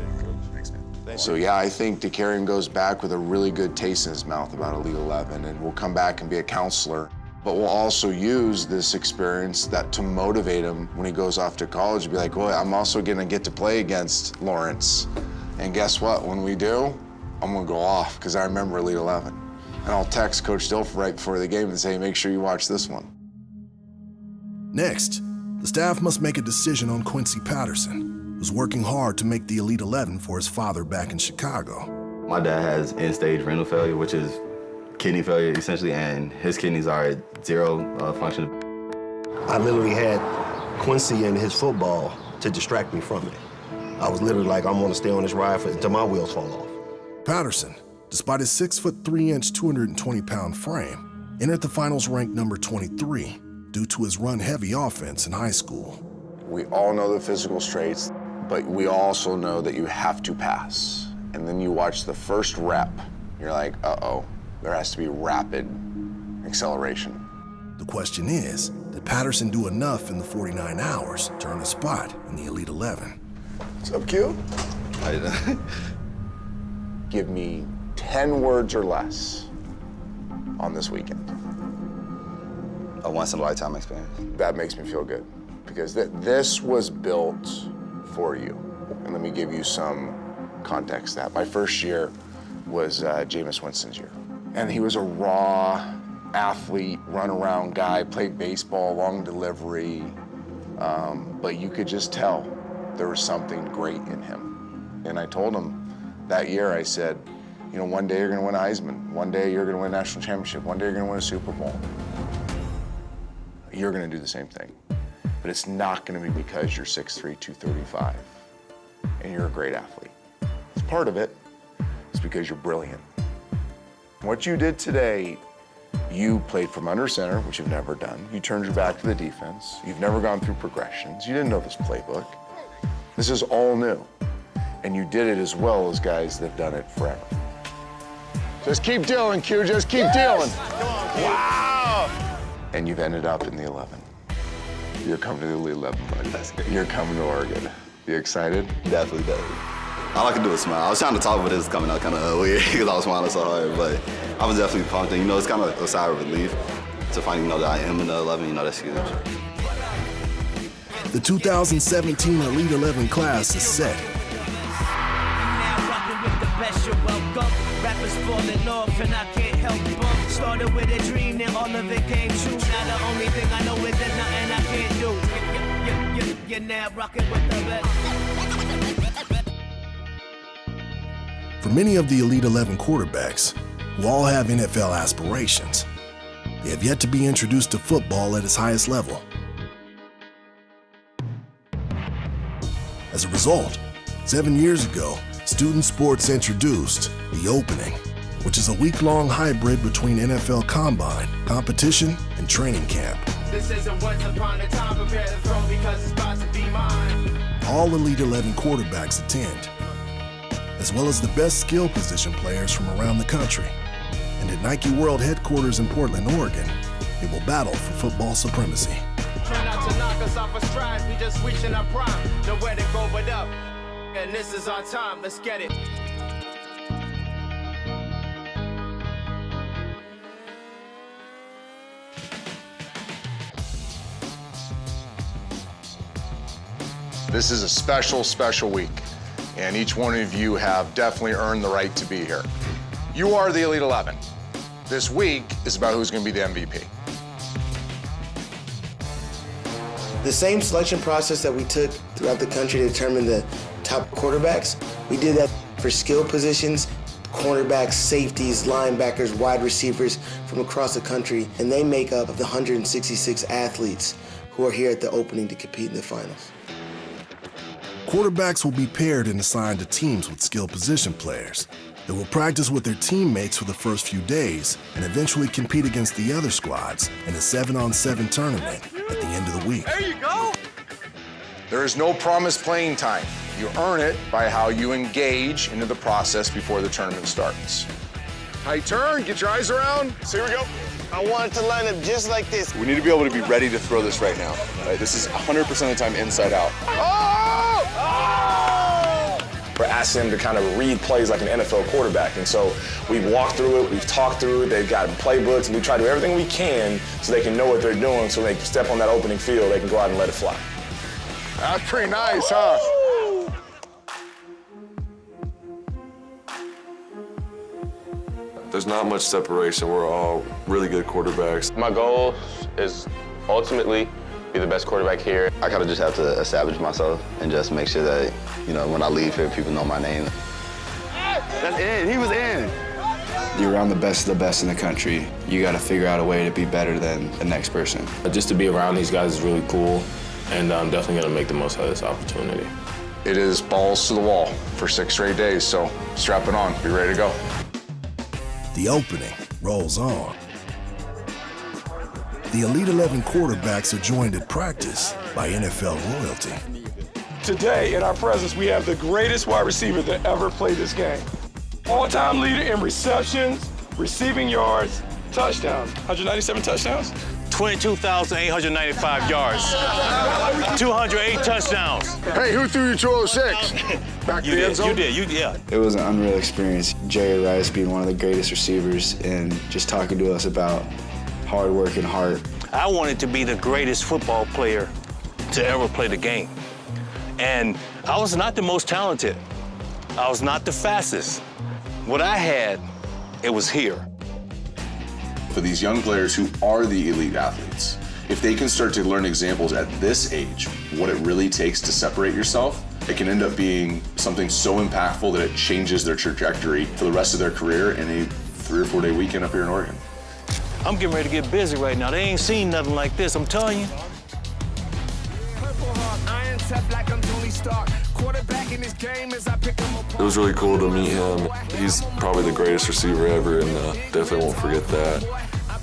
S1: So yeah, I think Dakarian goes back with a really good taste in his mouth about Elite 11, and will come back and be a counselor. But we'll also use this experience to motivate him when he goes off to college, be like, well, I'm also gonna get to play against Lawrence. And guess what, when we do, I'm gonna go off, because I remember Elite 11. And I'll text Coach Dilf right before the game and say, make sure you watch this one.
S2: Next, the staff must make a decision on Quincy Patterson, was working hard to make the Elite 11 for his father back in Chicago.
S8: My dad has end-stage renal failure, which is kidney failure essentially, and his kidneys are at zero function.
S15: I literally had Quincy and his football to distract me from it. I was literally like, I'm gonna stay on this ride until my wheels fall off.
S2: Patterson, despite his 6'3", 220-pound frame, entered the finals ranked number 23 due to his run-heavy offense in high school.
S1: We all know the physical strengths, but we also know that you have to pass. And then you watch the first rep, you're like, uh-oh, there has to be rapid acceleration.
S2: The question is, did Patterson do enough in the 49 hours to earn a spot in the Elite 11?
S1: What's up, Q? Give me 10 words or less on this weekend.
S8: A once-in-a-lifetime experience.
S1: That makes me feel good, because this was built for you. And let me give you some context to that. My first year was Jameis Winston's year. And he was a raw athlete, run-around guy, played baseball, long delivery, but you could just tell there was something great in him. And I told him that year, I said, you know, one day you're gonna win a Heisman, one day you're gonna win a national championship, one day you're gonna win a Super Bowl. You're gonna do the same thing. But it's not gonna be because you're 6'3", 235, and you're a great athlete. It's part of it. It's because you're brilliant. What you did today, you played from under center, which you've never done. You turned your back to the defense. You've never gone through progressions. You didn't know this playbook. This is all new. And you did it as well as guys that have done it forever. Just keep dealing, Q, just keep dealing. Wow! And you've ended up in the 11. You're coming to the Elite 11, buddy. You're coming to Oregon. You excited?
S8: Definitely. All I can do is smile. I was trying to talk, but it was coming out kind of weird because I was smiling so hard. But I was definitely pumped. And, you know, it's kind of a sigh of relief to find, you know, that I am in the 11. You know, that's huge.
S2: The 2017 Elite 11 class is set.
S20: Rappers falling off and I can't help but started with a dream, then all of it came true. Now the only thing I know is there's nothing I can't do. You're now rocking with the best.
S2: For many of the Elite 11 quarterbacks, who all have NFL aspirations, they have yet to be introduced to football at its highest level. As a result, 7 years ago, Student Sports introduced The Opening, which is a week-long hybrid between NFL Combine, competition, and training camp.
S20: This isn't once upon a time, prepare the throne because it's about to be mine.
S2: All Elite 11 quarterbacks attend, as well as the best skill position players from around the country. And at Nike World headquarters in Portland, Oregon, they will battle for football supremacy.
S20: Try not to knock us off our stride, we just reaching our prime. Nowhere to go but up, and this is our time, let's get it.
S1: This is a special, special week, and each one of you have definitely earned the right to be here. You are the Elite 11. This week is about who's going to be the MVP.
S19: The same selection process that we took throughout the country to determine the top quarterbacks, we did that for skill positions, cornerbacks, safeties, linebackers, wide receivers from across the country, and they make up of the 166 athletes who are here at the opening to compete in the finals.
S2: Quarterbacks will be paired and assigned to teams with skill position players. They will practice with their teammates for the first few days and eventually compete against the other squads in a 7-on-7 tournament at the end of the week.
S1: There you go. There is no promised playing time. You earn it by how you engage into the process before the tournament starts. High turn, get your eyes around. So here we go.
S19: I want it to line up just like this.
S14: We need to be able to be ready to throw this right now. Right? This is 100% of the time inside out.
S6: We're asking them to kind of read plays like an NFL quarterback. And so we've walked through it, we've talked through it, they've got playbooks, and we try to do everything we can so they can know what they're doing, so when they step on that opening field, they can go out and let it fly.
S1: That's pretty nice, huh?
S5: There's not much separation. We're all really good quarterbacks.
S6: My goal is ultimately
S7: be the best quarterback here.
S8: I kind of just have to establish myself and just make sure that, you know, when I leave here, people know my name.
S10: That's in. He was in. You're around the best of the best in the country. You got to figure out a way to be better than the next person.
S7: Just to be around these guys is really cool, and I'm definitely going to make the most out of this opportunity.
S1: It is balls to the wall for 6 straight days, so strap it on, be ready to go.
S2: The opening rolls on. The Elite 11 quarterbacks are joined at practice by NFL royalty.
S16: Today, in our presence, we have the greatest wide receiver that ever played this game. All-time leader in receptions, receiving yards, touchdowns. 197 touchdowns?
S9: 22,895 yards. 208 touchdowns.
S3: Hey, who threw you 206? Back to the end zone?
S9: You did, yeah.
S10: It was an unreal experience. Jerry Rice being one of the greatest receivers and just talking to us about hard work and heart.
S9: I wanted to be the greatest football player to ever play the game. And I was not the most talented. I was not the fastest. What I had, it was here.
S18: For these young players who are the elite athletes, if they can start to learn examples at this age, what it really takes to separate yourself, it can end up being something so impactful that it changes their trajectory for the rest of their career in a 3 or 4 day weekend up here in Oregon.
S9: I'm getting ready to get busy right now. They ain't seen nothing like this, I'm telling you.
S5: It was really cool to meet him. He's probably the greatest receiver ever, and definitely won't forget that.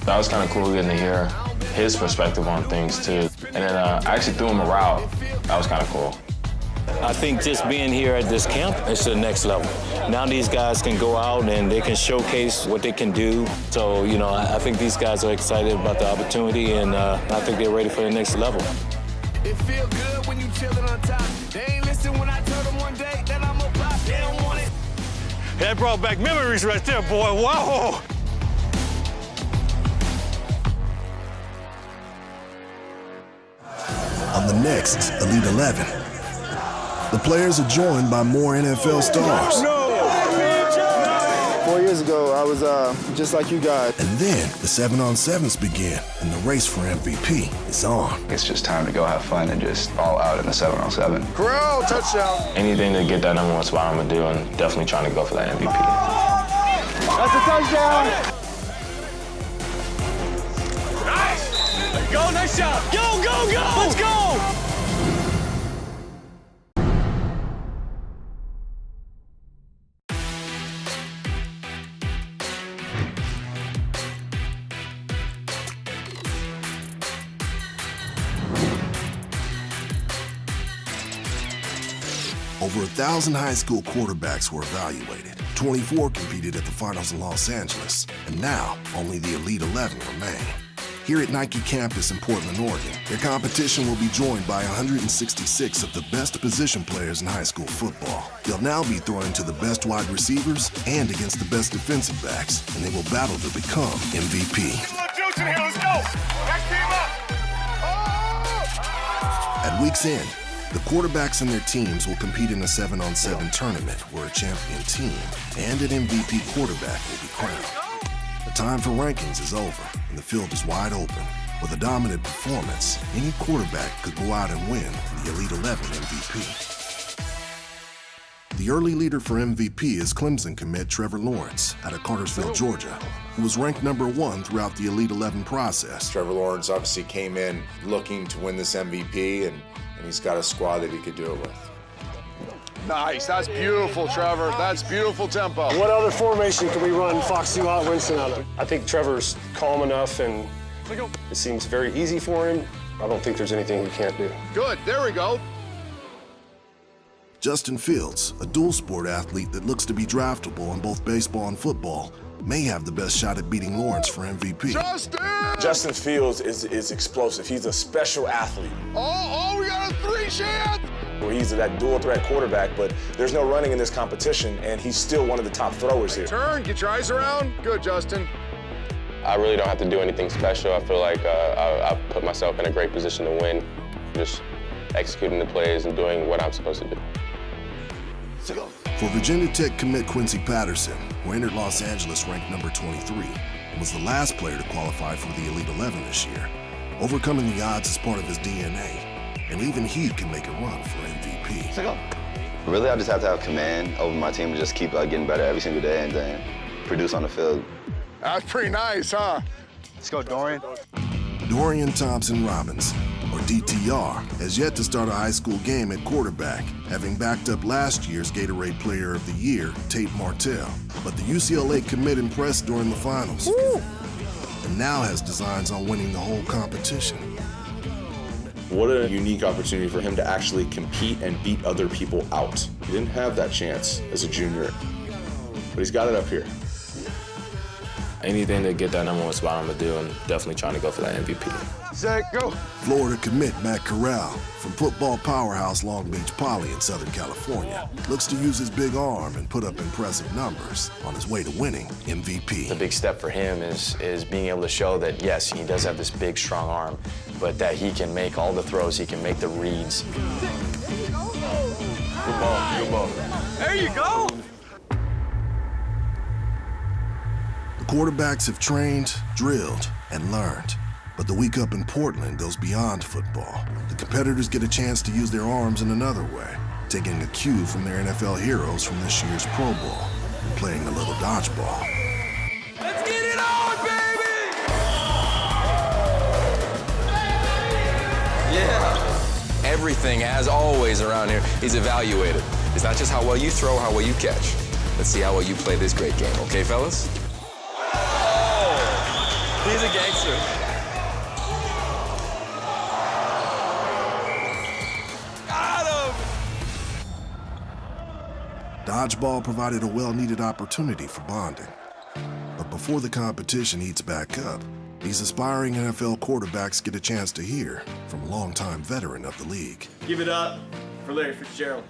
S7: That was kind of cool getting to hear his perspective on things, too. And then I actually threw him a route. That was kind of cool.
S9: I think just being here at this camp is the next level. Now these guys can go out and they can showcase what they can do. So, you know, I think these guys are excited about the opportunity, and I think they're ready for the next level.
S20: It feel good when you chillin' on top. They ain't listen when I told them one day that I'm a pop. They don't want it.
S9: That brought back memories right there, boy. Wow.
S2: On the next Elite 11, the players are joined by more NFL stars.
S10: 4 years ago, I was just like you guys.
S2: And then the 7-on-7s begin, and the race for MVP is on.
S10: It's just time to go have fun and just all out in the 7-on-7.
S3: Corral, touchdown.
S7: Anything to get that #1 spot, I'm going to do, and definitely trying to go for that MVP.
S3: That's a touchdown.
S9: Nice. Go, nice job. Go, go, go. Let's go.
S2: Over 1,000 high school quarterbacks were evaluated. 24 competed at the finals in Los Angeles, and now only the Elite 11 remain. Here at Nike campus in Portland, Oregon, their competition will be joined by 166 of the best position players in high school football. They'll now be throwing to the best wide receivers and against the best defensive backs, and they will battle to become MVP.
S20: Let's go. Next team up.
S2: At week's end, the quarterbacks and their teams will compete in a 7-on-7 tournament where a champion team and an MVP quarterback will be crowned. The time for rankings is over, and the field is wide open. With a dominant performance, any quarterback could go out and win the Elite 11 MVP. The early leader for MVP is Clemson commit Trevor Lawrence out of Cartersville, Georgia, who was ranked #1 throughout the Elite 11 process.
S1: Trevor Lawrence obviously came in looking to win this MVP, and he's got a squad that he could do it with.
S3: Nice, that's beautiful, Trevor. That's beautiful tempo.
S21: What other formation can we run Fox 2 Hot Winston out of? I think Trevor's calm enough, and it seems very easy for him. I don't think there's anything he can't do.
S3: Good, there we go.
S2: Justin Fields, a dual sport athlete that looks to be draftable in both baseball and football, may have the best shot at beating Lawrence for MVP.
S6: Justin Fields is explosive. He's a special athlete.
S3: Oh, we got a 3 chance.
S6: Where he's that dual threat quarterback, but there's no running in this competition, and he's still one of the top throwers here.
S3: Turn, get your eyes around. Good, Justin.
S7: I really don't have to do anything special. I feel like I've put myself in a great position to win, just executing the plays and doing what I'm supposed to do.
S2: For Virginia Tech commit Quincy Patterson, who entered Los Angeles ranked #23, and was the last player to qualify for the Elite 11 this year, Overcoming the odds is part of his DNA, and even he can make a run for MVP.
S8: Really, I just have to have command over my team and just keep getting better every single day and then produce on the field.
S3: That's pretty nice, huh?
S10: Let's go, Dorian.
S2: Dorian Thompson-Robinson, or DTR, has yet to start a high school game at quarterback, having backed up last year's Gatorade Player of the Year, Tate Martell. But the UCLA commit impressed during the finals, and now has designs on winning the whole competition.
S18: What a unique opportunity for him to actually compete and beat other people out. He didn't have that chance as a junior, but he's got it up here.
S7: Anything to get that #1 spot, I'm gonna do, and definitely trying to go for that MVP.
S3: Set, go.
S2: Florida commit Matt Corral from football powerhouse Long Beach Poly in Southern California looks to use his big arm and put up impressive numbers on his way to winning MVP.
S13: The big step for him is being able to show that, yes, he does have this big, strong arm, but that he can make all the throws, he can make the reads.
S5: Good ball, good ball.
S4: There you go.
S2: The quarterbacks have trained, drilled, and learned. But the week up in Portland goes beyond football. The competitors get a chance to use their arms in another way, taking a cue from their NFL heroes from this year's Pro Bowl and playing a little dodgeball.
S4: Let's get it on, baby!
S22: Yeah. Everything, as always around here, is evaluated. It's not just how well you throw, how well you catch. Let's see how well you play this great game, okay, fellas? Oh, he's a gangster.
S2: Dodgeball provided a well-needed opportunity for bonding. But before the competition heats back up, these aspiring NFL quarterbacks get a chance to hear from a longtime veteran of the league.
S23: Give it up for Larry Fitzgerald.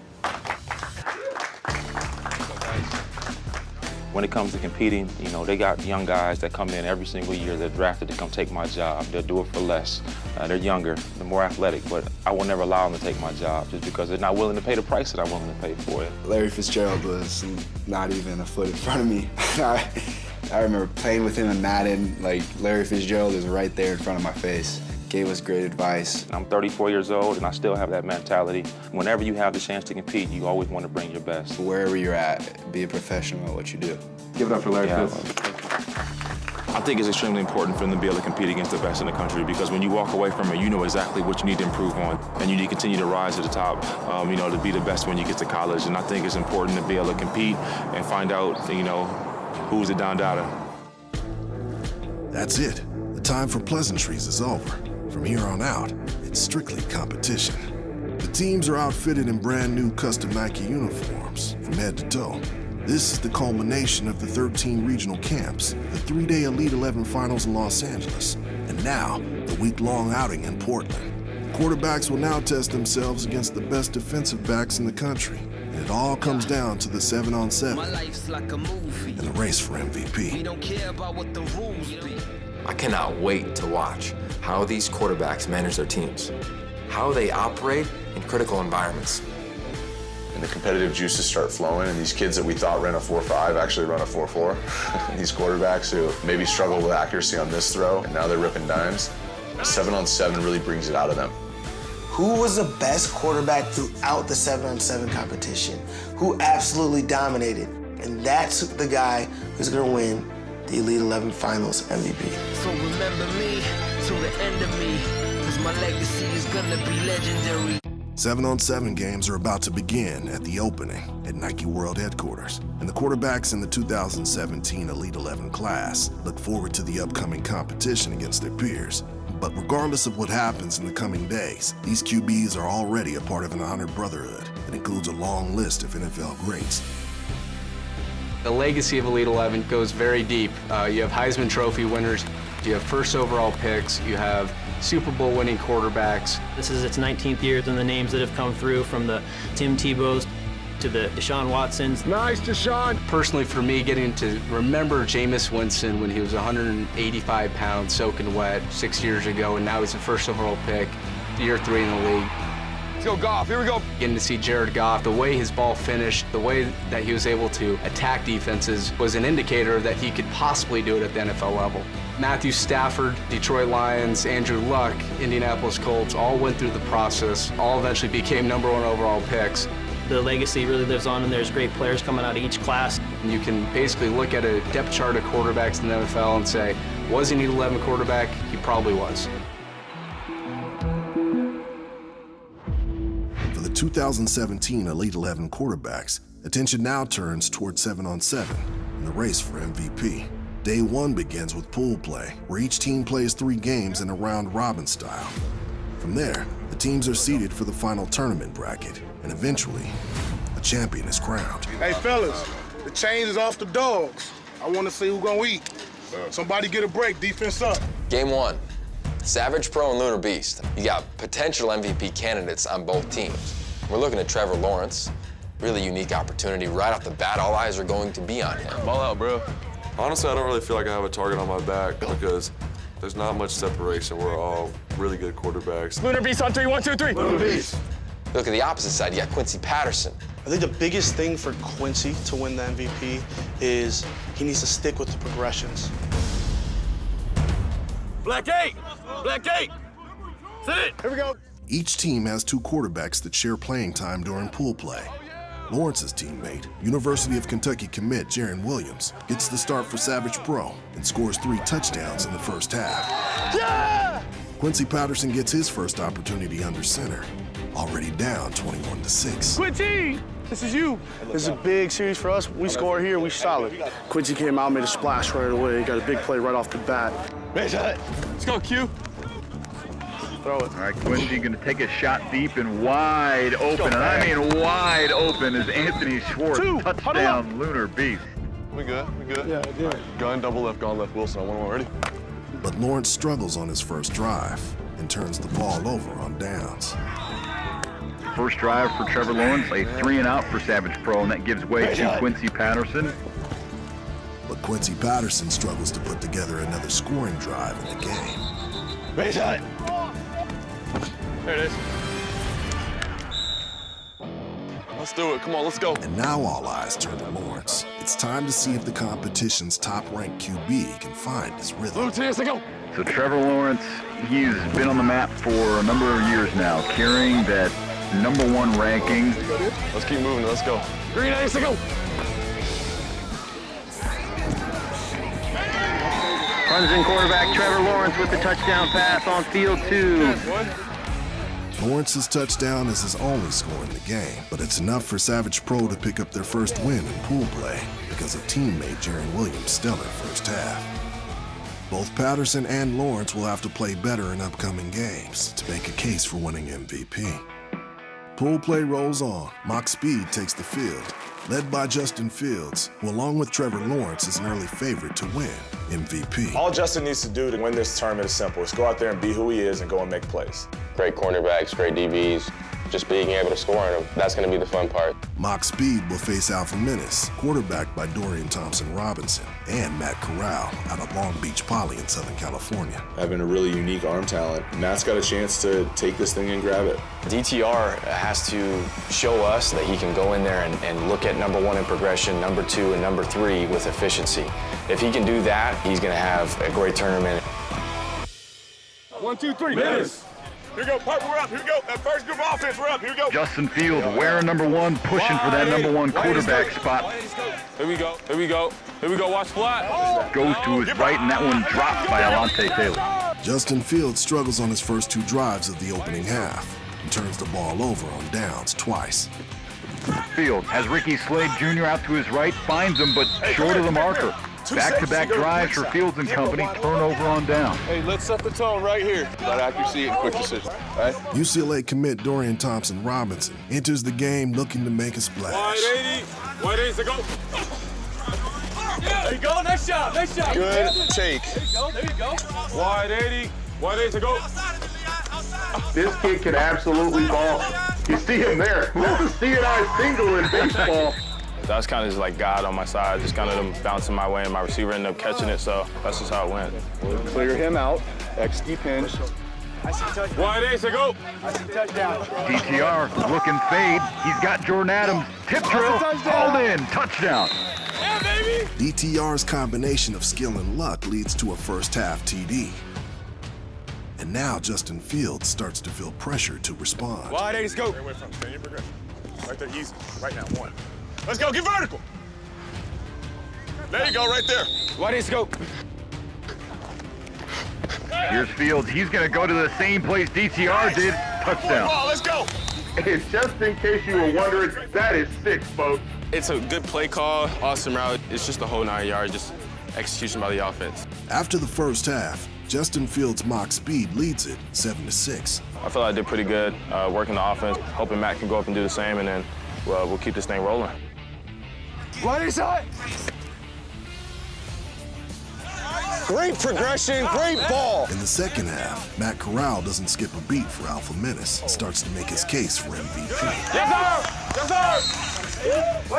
S24: When it comes to competing, you know, they got young guys that come in every single year. They're drafted to come take my job. They'll do it for less. They're younger, they're more athletic, but I will never allow them to take my job just because they're not willing to pay the price that I'm willing to pay for it.
S10: Larry Fitzgerald was not even a foot in front of me. I remember playing with him in Madden. Like, Larry Fitzgerald is right there in front of my face. Gave us great advice.
S24: I'm 34 years old and I still have that mentality. Whenever you have the chance to compete, you always want to bring your best.
S10: Wherever you're at, be a professional at what you do.
S23: Give it up for Larry Fitz.
S24: I think it's extremely important for them to be able to compete against the best in the country because when you walk away from it, you know exactly what you need to improve on. And you need to continue to rise to the top, you know, to be the best when you get to college. And I think it's important to be able to compete and find out, you know, who's the down data.
S2: That's it. The time for pleasantries is over. From here on out, it's strictly competition. The teams are outfitted in brand new custom Nike uniforms from head to toe. This is the culmination of the 13 regional camps, the 3-day Elite 11 finals in Los Angeles, and now the week-long outing in Portland. Quarterbacks will now test themselves against the best defensive backs in the country, and it all comes down to the 7-on-7 and the race for MVP.
S20: We don't care about what the rules be.
S22: I cannot wait to watch how these quarterbacks manage their teams, how they operate in critical environments.
S18: And the competitive juices start flowing, and these kids that we thought ran a 4.5 actually run a 4.4. These quarterbacks who maybe struggled with accuracy on this throw, and now they're ripping dimes. 7-on-7 really brings it out of them.
S19: Who was the best quarterback throughout the 7-on-7 competition? Who absolutely dominated? And that's the guy who's gonna win the Elite 11 Finals MVP.
S20: So remember me till the end of me, cause my legacy is gonna be legendary.
S2: 7-on-7 games are about to begin at the opening at Nike World Headquarters, and the quarterbacks in the 2017 Elite 11 class look forward to the upcoming competition against their peers. But regardless of what happens in the coming days, these QBs are already a part of an honored brotherhood that includes a long list of NFL greats.
S12: The legacy of Elite 11 goes very deep. You have Heisman Trophy winners, you have first overall picks, you have Super Bowl winning quarterbacks.
S11: This is its 19th year, and the names that have come through from the Tim Tebow's to the Deshaun Watsons.
S3: Nice, Deshaun.
S12: Personally, for me, getting to remember Jameis Winston when he was 185 pounds, soaking wet 6 years ago, and now he's the first overall pick, year 3 in the league.
S4: Let's go, Goff. Here we go.
S12: Getting to see Jared Goff, the way his ball finished, the way that he was able to attack defenses was an indicator that he could possibly do it at the NFL level. Matthew Stafford, Detroit Lions, Andrew Luck, Indianapolis Colts, all went through the process, all eventually became #1 overall picks.
S11: The legacy really lives on, and there's great players coming out of each class.
S12: And you can basically look at a depth chart of quarterbacks in the NFL and say, was he an Elite 11 quarterback? He probably was.
S2: For the 2017 Elite 11 quarterbacks, attention now turns toward 7-on-7 in the race for MVP. Day one begins with pool play, where each team plays 3 games in a round-robin style. From there, the teams are seeded for the final tournament bracket, and eventually, a champion is crowned.
S14: Hey fellas, the chains is off the dogs. I want to see who gonna eat. Somebody get a break, defense up.
S22: Game 1, Savage Pro and Lunar Beast. You got potential MVP candidates on both teams. We're looking at Trevor Lawrence. Really unique opportunity right off the bat. All eyes are going to be on him.
S5: Ball out, bro. Honestly, I don't really feel like I have a target on my back because there's not much separation. We're all really good quarterbacks.
S15: Lunar Beast on 3, 1, 2, 3.
S14: Lunar Beast.
S22: Look at the opposite side. You got Quincy Patterson.
S16: I think the biggest thing for Quincy to win the MVP is he needs to stick with the progressions.
S4: Black 8! Black 8! Sit it!
S14: Here we go.
S2: Each team has 2 quarterbacks that share playing time during pool play. Lawrence's teammate, University of Kentucky commit Jaron Williams, gets the start for Savage Pro and scores 3 touchdowns in the first half.
S14: Yeah!
S2: Quincy Patterson gets his first opportunity under center, already down 21-6.
S14: Quincy, this is you.
S16: This is a big series for us. We score here, we solid. Quincy came out, made a splash right away. He got a big play right off the bat.
S4: Let's go, Q.
S16: Throw it.
S17: All right, Quincy going to take a shot deep and wide open, and I mean wide open is Anthony Schwartz. Touchdown, Lunar Beast.
S5: We good? We good?
S16: Yeah, yeah.
S5: Gun, double left, gone left, Wilson on 1-1, ready?
S2: But Lawrence struggles on his first drive and turns the ball over on downs.
S17: First drive for Trevor Lawrence, a 3-and-out for Savage Pro, and that gives way to Quincy Patterson.
S2: But Quincy Patterson struggles to put together another scoring drive in the game.
S5: There it is. Let's do it. Come on, let's go.
S2: And now all eyes turn to Lawrence. It's time to see if the competition's top-ranked QB can find his rhythm.
S17: So Trevor Lawrence, he's been on the map for a number of years now, carrying that #1 ranking.
S5: Let's keep moving. Let's go.
S4: Green Ace to go.
S25: Clemson quarterback Trevor Lawrence with the touchdown pass on field 2.
S2: Lawrence's touchdown is his only score in the game, but it's enough for Savage Pro to pick up their first win in pool play because of teammate Jaron Williams' stellar first half. Both Patterson and Lawrence will have to play better in upcoming games to make a case for winning MVP. Pool play rolls on. Mock Speed takes the field, led by Justin Fields, who along with Trevor Lawrence is an early favorite to win MVP.
S6: All Justin needs to do to win this tournament is simple. It's go out there and be who he is and go and make plays.
S7: Great cornerbacks, great DBs, just being able to score on them. That's going to be the fun part.
S2: Mock Speed will face Alpha Menace, quarterbacked by Dorian Thompson-Robinson, and Matt Corral out of Long Beach Poly in Southern California.
S18: Having a really unique arm talent, Matt's got a chance to take this thing and grab it.
S13: DTR has to show us that he can go in there and look at #1 in progression, #2 and #3 with efficiency. If he can do that, he's going to have a great tournament.
S4: 1, 2, 3. Miss. Here we go, Purple, we're up. Here we go. That first group of offense, we're up. Here we go.
S17: Justin Fields wearing #1, pushing for that #1 quarterback spot.
S4: Here we go. Here we go. Here we go. Watch flat.
S17: Goes to his right, and that one dropped by Alante Taylor.
S2: Justin Fields struggles on his first 2 drives of the opening half and turns the ball over on downs twice.
S17: Fields has Ricky Slade Jr. out to his right, finds him, but short of the marker. Back-to-back drives for Fields and company, turnover on down.
S4: Hey, let's set the tone right here. About accuracy and quick decision, right?
S2: UCLA commit Dorian Thompson-Robinson enters the game looking to make a splash.
S4: Wide 80. Wide 80 to go. There you go. Nice shot. Nice shot.
S18: Good take.
S4: There you go. There you go. Wide 80. Wide 80 to go.
S17: This kid can absolutely ball. You see him there. That's a CNI single in baseball.
S6: That's kind of just like God on my side, just kind of them bouncing my way, and my receiver ended up catching it, so that's just how it went.
S17: Clear him out. XD pinch.
S4: Wide ace to go.
S17: DTR looking fade. He's got Jordan Adams. Tip drill. Hauled in. Touchdown.
S4: Yeah, baby.
S2: DTR's combination of skill and luck leads to a first-half TD. And now Justin Fields starts to feel pressure to respond.
S4: Wide 80, go. Stay away from him. Stay in your progression. Right there, easy. Right now, 1. Let's go, get vertical. There you go, right there.
S24: Wide 80, go.
S17: Here's Fields. He's going to go to the same place DTR did. Touchdown.
S4: Ball, let's go.
S1: And just in case you were wondering, that is 6, folks.
S24: It's a good play call, awesome route. It's just the whole 9 yards, just execution by the offense.
S2: After the first half, Justin Fields' mock speed leads it 7-6.
S24: I feel like I did pretty good working the offense, hoping Matt can go up and do the same, and then we'll keep this thing rolling.
S4: Right inside. Great progression, great ball.
S2: In the second half, Matt Corral doesn't skip a beat for Alpha Menace and starts to make his case for MVP.
S4: Yes, sir!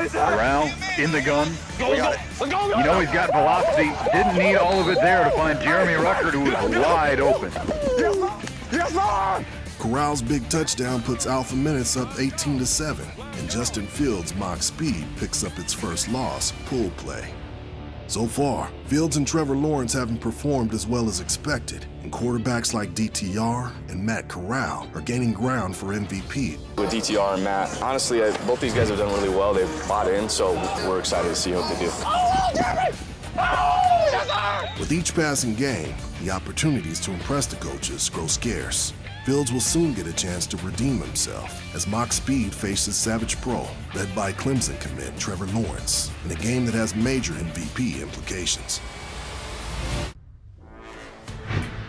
S17: Corral in the gun.
S4: We got it. Let's go.
S17: You know he's got velocity. Didn't need all of it there to find Jeremy Ruckert, who was wide open.
S4: Yes, sir!
S2: Corral's big touchdown puts Alpha Menace up 18-7, and Justin Fields' mock speed picks up its first loss, pool play. So far, Fields and Trevor Lawrence haven't performed as well as expected, and quarterbacks like DTR and Matt Corral are gaining ground for MVP.
S13: With DTR and Matt, honestly, both these guys have done really well. They've bought in, so we're excited to see what they do.
S2: With each passing game, the opportunities to impress the coaches grow scarce. Fields will soon get a chance to redeem himself as Mock Speed faces Savage Pro, led by Clemson commit Trevor Lawrence, in a game that has major MVP implications.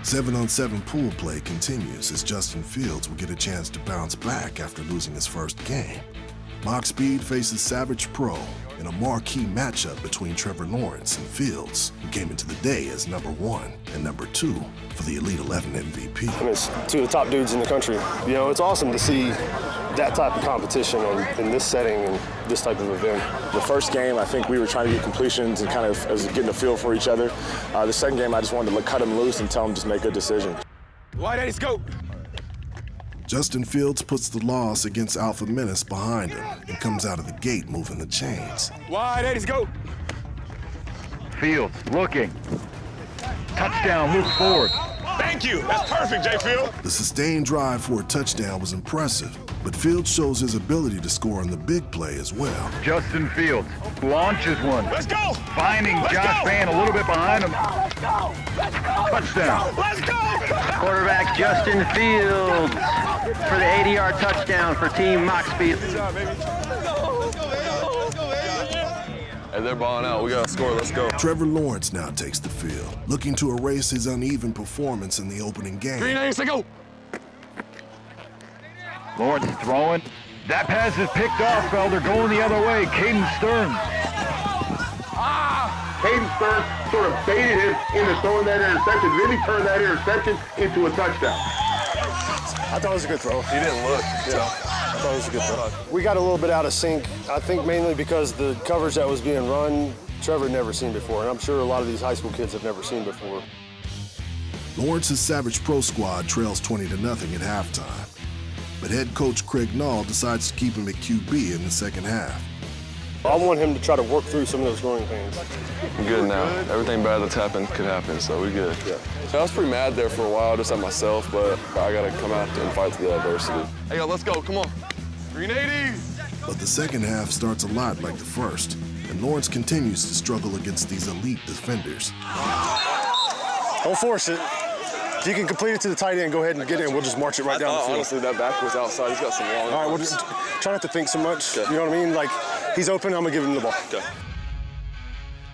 S2: 7-on-7 pool play continues as Justin Fields will get a chance to bounce back after losing his first game. Mock Speed faces Savage Pro in a marquee matchup between Trevor Lawrence and Fields, who came into the day as number 1 and number 2 for the Elite 11 MVP.
S8: I mean, it's 2 of the top dudes in the country. You know, it's awesome to see that type of competition in this setting and this type of event.
S6: The first game, I think we were trying to get completions and kind of getting a feel for each other. The second game, I just wanted to cut him loose and tell him just make good decisions.
S4: Wide 80, go.
S2: Justin Fields puts the loss against Alpha Menace behind him and comes out of the gate moving the chains.
S4: Wide 80s, go.
S17: Fields looking. Touchdown, Luke Ford.
S4: Thank you. That's perfect, J. Field.
S2: The sustained drive for a touchdown was impressive, but Fields shows his ability to score on the big play as well.
S17: Justin Fields launches one.
S4: Let's go.
S17: Finding Josh Vann a little bit behind him. Touchdown.
S4: Let's go.
S25: Quarterback Justin Fields for the 80-yard touchdown for Team Mock Speed.
S4: Good job, baby.
S5: Hey, they're balling out. We got to score. Let's go.
S2: Trevor Lawrence now takes the field, looking to erase his uneven performance in the opening game.
S4: Green 80s, go.
S17: Lawrence throwing. That pass is picked off, Felder. Going the other way. Caden Stearns.
S1: Caden Stearns sort of baited him into throwing that interception. Then he turned that interception into a touchdown.
S8: I thought it was a good throw.
S5: He didn't look.
S8: I thought it was a good throw. We got a little bit out of sync, I think mainly because the coverage that was being run, Trevor had never seen before, and I'm sure a lot of these high school kids have never seen before.
S2: Lawrence's Savage Pro squad trails 20-0 at halftime, but head coach Craig Nall decides to keep him at QB in the second half.
S8: I want him to try to work through some of those growing pains.
S5: We're good now. Everything bad that's happened could happen, so we're good.
S8: Yeah.
S5: I was pretty mad there for a while, just at myself, but I got to come out and fight through the adversity. Hey, yo, let's go. Come on.
S4: Green 80s.
S2: But the second half starts a lot like the first, and Lawrence continues to struggle against these elite defenders.
S8: Don't force it. If you can complete it to the tight end, go ahead and get it, and we'll just march it right down the field.
S5: Honestly, that back was outside. He's got some long.
S8: All right, we'll just try not to think so much. Okay. You know what I mean? Like, he's open, I'm going to give him the ball.
S5: Okay.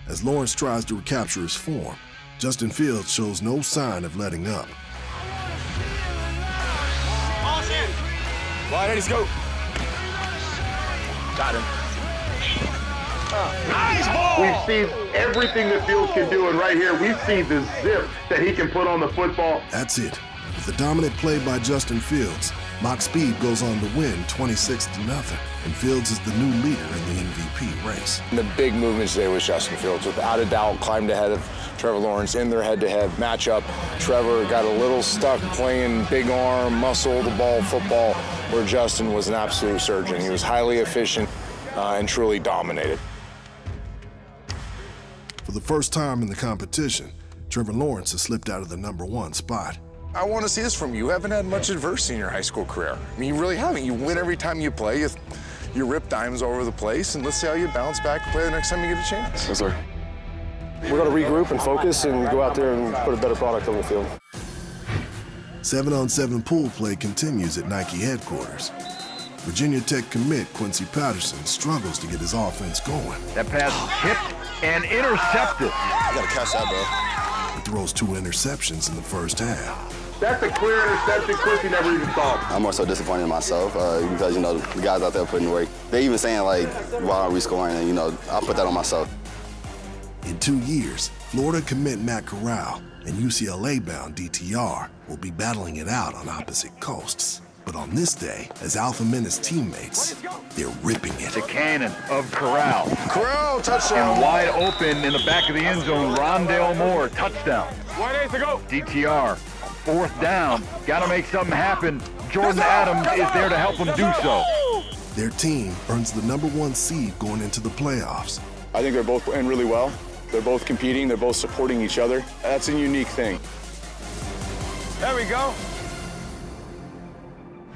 S2: As Lawrence tries to recapture his form, Justin Fields shows no sign of letting up.
S4: Wide 80s, go. Got him. Nice ball!
S1: We've seen everything that Fields can do, and right here, we see the zip that he can put on the football.
S2: That's it. With the dominant play by Justin Fields, Mock Speed goes on to win 26-0, and Fields is the new leader in the MVP race.
S6: The big movements today was Justin Fields. Without a doubt, climbed ahead of Trevor Lawrence in their head-to-head matchup. Trevor got a little stuck playing big arm, muscle, the ball, football, where Justin was an absolute surgeon. He was highly efficient and truly dominated.
S2: the first time in the competition, Trevor Lawrence has slipped out of the #1 spot.
S9: I want to see this from you. You haven't had much adversity in your high school career. I mean, you really haven't. You win every time you play. You rip dimes all over the place, and let's see how you bounce back and play the next time you get a chance.
S8: Yes, sir. We're going to regroup and focus and go out there and put a better product on the field.
S2: 7-on-7 pool play continues at Nike headquarters. Virginia Tech commit Quincy Patterson struggles to get his offense going.
S17: That pass tipped and intercepted.
S9: You got to catch that, bro.
S2: He throws 2 interceptions in the first half.
S1: That's a clear interception Quincy never even saw.
S10: I'm more so disappointed in myself because, you know, the guys out there putting work. They even saying, like, why aren't we scoring? And, you know, I'll put that on myself.
S2: In 2 years, Florida commit Matt Corral and UCLA-bound DTR will be battling it out on opposite coasts. But on this day, as Alpha Menace teammates, they're ripping it.
S17: The cannon of Corral.
S9: Corral, touchdown.
S17: And wide open in the back of the end zone, Rondale Moore, touchdown.
S9: 1-8 to go.
S17: DTR, 4th down. Got to make something happen. Jordan Adams is there to help them do so.
S2: Their team earns the #1 seed going into the playoffs.
S15: I think they're both playing really well. They're both competing. They're both supporting each other. That's a unique thing.
S9: There we go.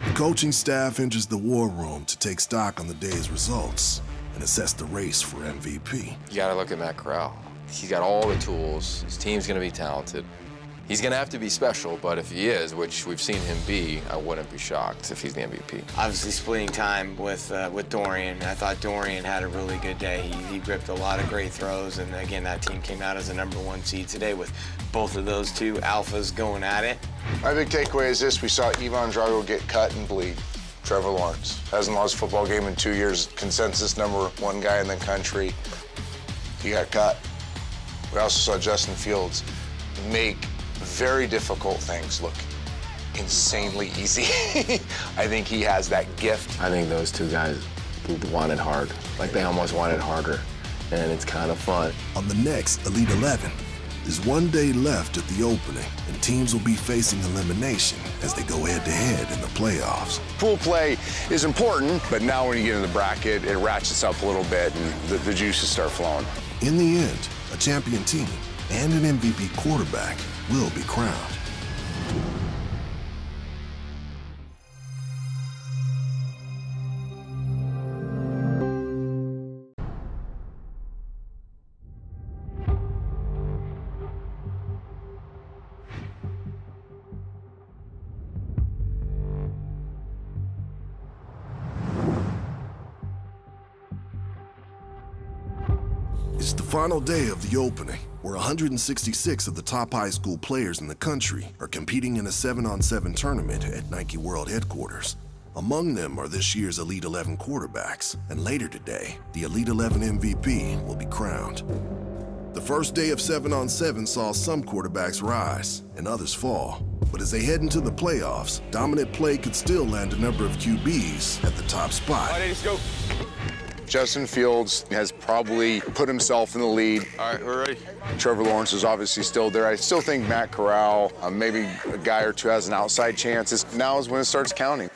S2: The coaching staff enters the war room to take stock on the day's results and assess the race for MVP.
S22: You got to look at Matt Corral. He's got all the tools. His team's going to be talented. He's going to have to be special, but if he is, which we've seen him be, I wouldn't be shocked if he's the MVP.
S21: Obviously splitting time with Dorian. I thought Dorian had a really good day. He ripped a lot of great throws, and again, that team came out as a #1 seed today with both of those two alphas going at it.
S9: My big takeaway is this: we saw Ivan Drago get cut and bleed. Trevor Lawrence hasn't lost a football game in 2 years. Consensus #1 guy in the country. He got cut. We also saw Justin Fields make very difficult things look insanely easy. I think he has that gift.
S22: I think those two guys want it hard. Like they almost want it harder, and it's kind of fun.
S2: On the next Elite 11, there's 1 day left at the opening, and teams will be facing elimination as they go head-to-head in the playoffs.
S9: Pool play is important, but now when you get in the bracket, it ratchets up a little bit and the juices start flowing.
S2: In the end, a champion team and an MVP quarterback will be crowned. It's the final day of the opening, where 166 of the top high school players in the country are competing in a 7-on-7 tournament at Nike World headquarters. Among them are this year's Elite 11 quarterbacks, and later today, the Elite 11 MVP will be crowned. The first day of 7-on-7 saw some quarterbacks rise and others fall, but as they head into the playoffs, dominant play could still land a number of QBs at the top spot.
S9: Let's go. Justin Fields has probably put himself in the lead.
S22: All right, we're ready.
S9: Trevor Lawrence is obviously still there. I still think Matt Corral, maybe a guy or two has an outside chance. Now is when it starts counting.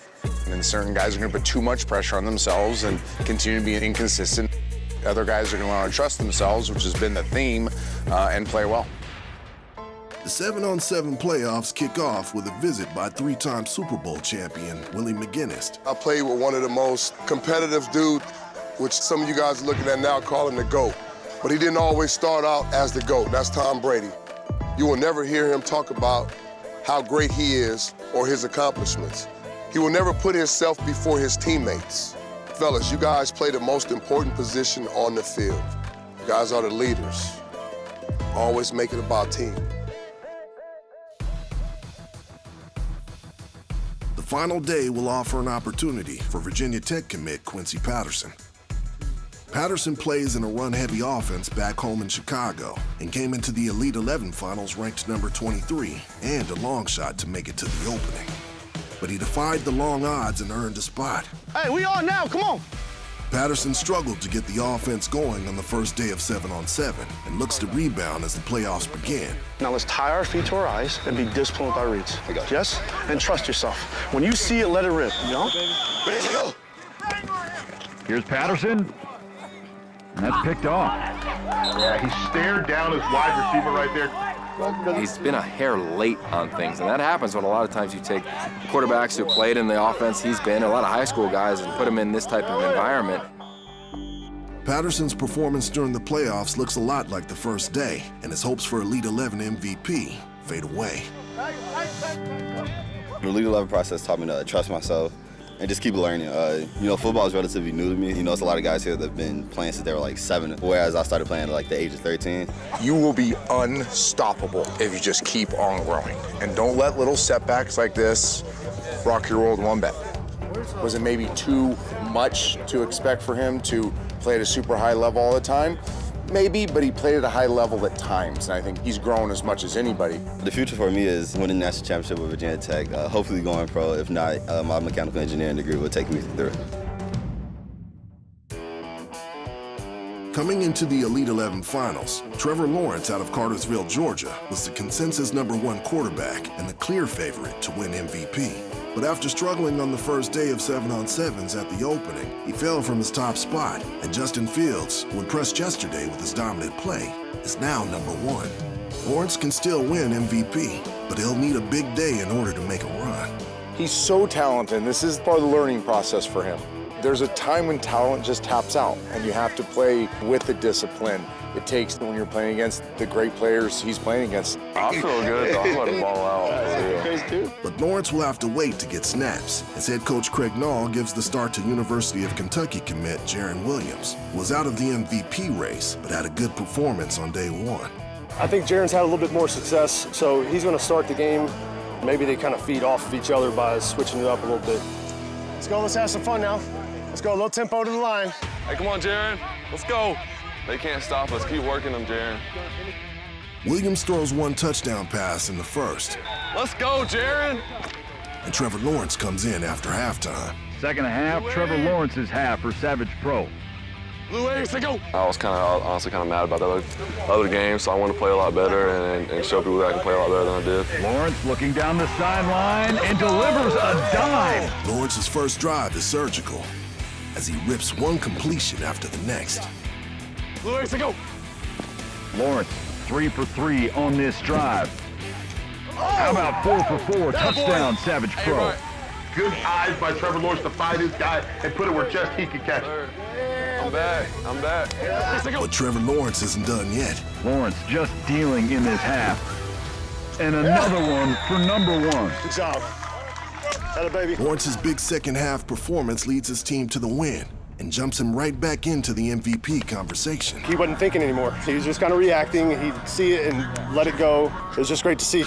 S9: And certain guys are going to put too much pressure on themselves and continue to be inconsistent. Other guys are going to want to trust themselves, which has been the theme, and play well.
S2: The 7-on-7 playoffs kick off with a visit by 3-time Super Bowl champion Willie McGinnis.
S23: I played with one of the most competitive dudes, which some of you guys are looking at now call him the GOAT. But he didn't always start out as the GOAT. That's Tom Brady. You will never hear him talk about how great he is or his accomplishments. He will never put himself before his teammates. Fellas, you guys play the most important position on the field. You guys are the leaders. Always make it about team.
S2: The final day will offer an opportunity for Virginia Tech commit Quincy Patterson. Patterson plays in a run-heavy offense back home in Chicago and came into the Elite 11 finals ranked number 23 and a long shot to make it to the opening. But he defied the long odds and earned a spot.
S16: Hey, we on now, come on.
S2: Patterson struggled to get the offense going on the first day of 7-on-7 and looks to rebound as the playoffs begin.
S16: Now let's tie our feet to our eyes and be disciplined with our reads. Yes? And trust yourself. When you see it, let it rip, you know?
S17: Here's Patterson. And that's picked off.
S1: Yeah, he stared down his wide receiver right there.
S22: He's been a hair late on things, and that happens when a lot of times you take quarterbacks who played in the offense he's been, a lot of high school guys, and put them in this type of environment.
S2: Patterson's performance during the playoffs looks a lot like the first day, and his hopes for Elite 11 MVP fade away.
S10: The Elite 11 process taught me to trust myself and just keep learning. You know, football is relatively new to me. You know, it's a lot of guys here that have been playing since they were like 7, whereas I started playing at like the age of 13.
S9: You will be unstoppable if you just keep on growing. And don't let little setbacks like this rock your world one bit. Was it maybe too much to expect for him to play at a super high level all the time? Maybe, but he played at a high level at times, and I think he's grown as much as anybody.
S10: The future for me is winning the national championship with Virginia Tech, hopefully going pro. If not, my mechanical engineering degree will take me through.
S2: Coming into the Elite 11 finals, Trevor Lawrence out of Cartersville, Georgia, was the consensus #1 quarterback and the clear favorite to win MVP. But after struggling on the first day of 7-on-7s at the opening, he fell from his top spot, and Justin Fields, who impressed yesterday with his dominant play, is now #1. Lawrence can still win MVP, but he'll need a big day in order to make a run.
S6: He's so talented, and this is part of the learning process for him. There's a time when talent just taps out, and you have to play with the discipline it takes when you're playing against the great players he's playing against.
S5: I feel good, though. I'm letting ball out.
S2: But Lawrence will have to wait to get snaps, as head coach Craig Nall gives the start to University of Kentucky commit Jaron Williams, who was out of the MVP race, but had a good performance on day 1.
S8: I think Jaron's had a little bit more success, so he's going to start the game. Maybe they kind of feed off of each other by switching it up a little bit. Let's go, let's have some fun now. Let's go, a little tempo to the line.
S5: Hey, come on, Jaron. Let's go. They can't stop us. Keep working them, Jaron.
S2: Williams throws 1 touchdown pass in the first.
S5: Let's go, Jaron.
S2: And Trevor Lawrence comes in after halftime.
S17: Second half, Trevor Lawrence's half for Savage Pro.
S5: Blue A's, they go. I was honestly kind of mad about the other game, so I want to play a lot better and show people that I can play a lot better than I did.
S17: Lawrence looking down the sideline and delivers a dime.
S2: Lawrence's first drive is surgical, as he rips 1 completion after the next.
S5: Blue A's, they go.
S17: Lawrence 3 for 3 on this drive. How about 4 for 4? Touchdown, Savage Pro.
S1: Right. Good eyes by Trevor Lawrence to find his guy and put it where just he could catch it.
S5: I'm back. I'm back.
S2: But Trevor Lawrence isn't done yet.
S17: Lawrence just dealing in this half. And another one for #1.
S8: Good job. Hello, baby.
S2: Lawrence's big second half performance leads his team to the win and jumps him right back into the MVP conversation.
S8: He wasn't thinking anymore. He was just kind of reacting. He'd see it and let it go. It was just great to see.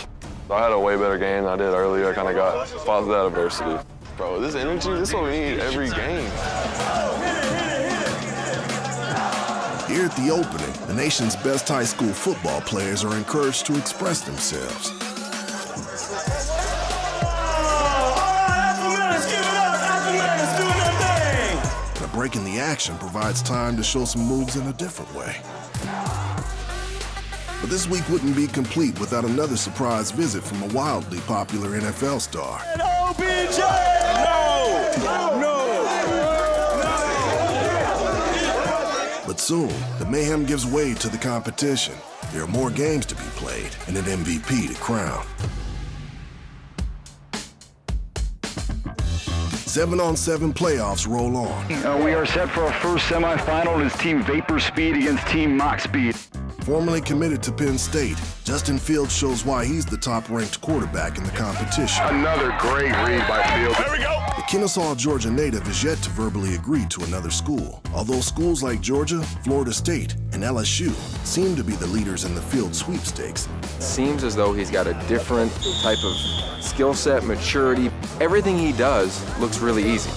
S5: I had a way better game than I did earlier. I kind of got fought through that adversity. Bro, this energy, this is what we need every game.
S2: Here at the opening, the nation's best high school football players are encouraged to express themselves. And a break in the action provides time to show some moves in a different way. But this week wouldn't be complete without another surprise visit from a wildly popular NFL star.
S14: OBJ! No!
S2: But soon, the mayhem gives way to the competition. There are more games to be played and an MVP to crown. 7-on-7 playoffs roll on.
S17: We are set for our first semifinal. It's Team Vapor Speed against Team Mach Speed.
S2: Formerly committed to Penn State, Justin Fields shows why he's the top-ranked quarterback in the competition.
S1: Another great read by Fields.
S4: There we go.
S2: The Kennesaw, Georgia native is yet to verbally agree to another school, although schools like Georgia, Florida State, and LSU seem to be the leaders in the field sweepstakes.
S22: Seems as though he's got a different type of skill set, maturity. Everything he does looks really easy.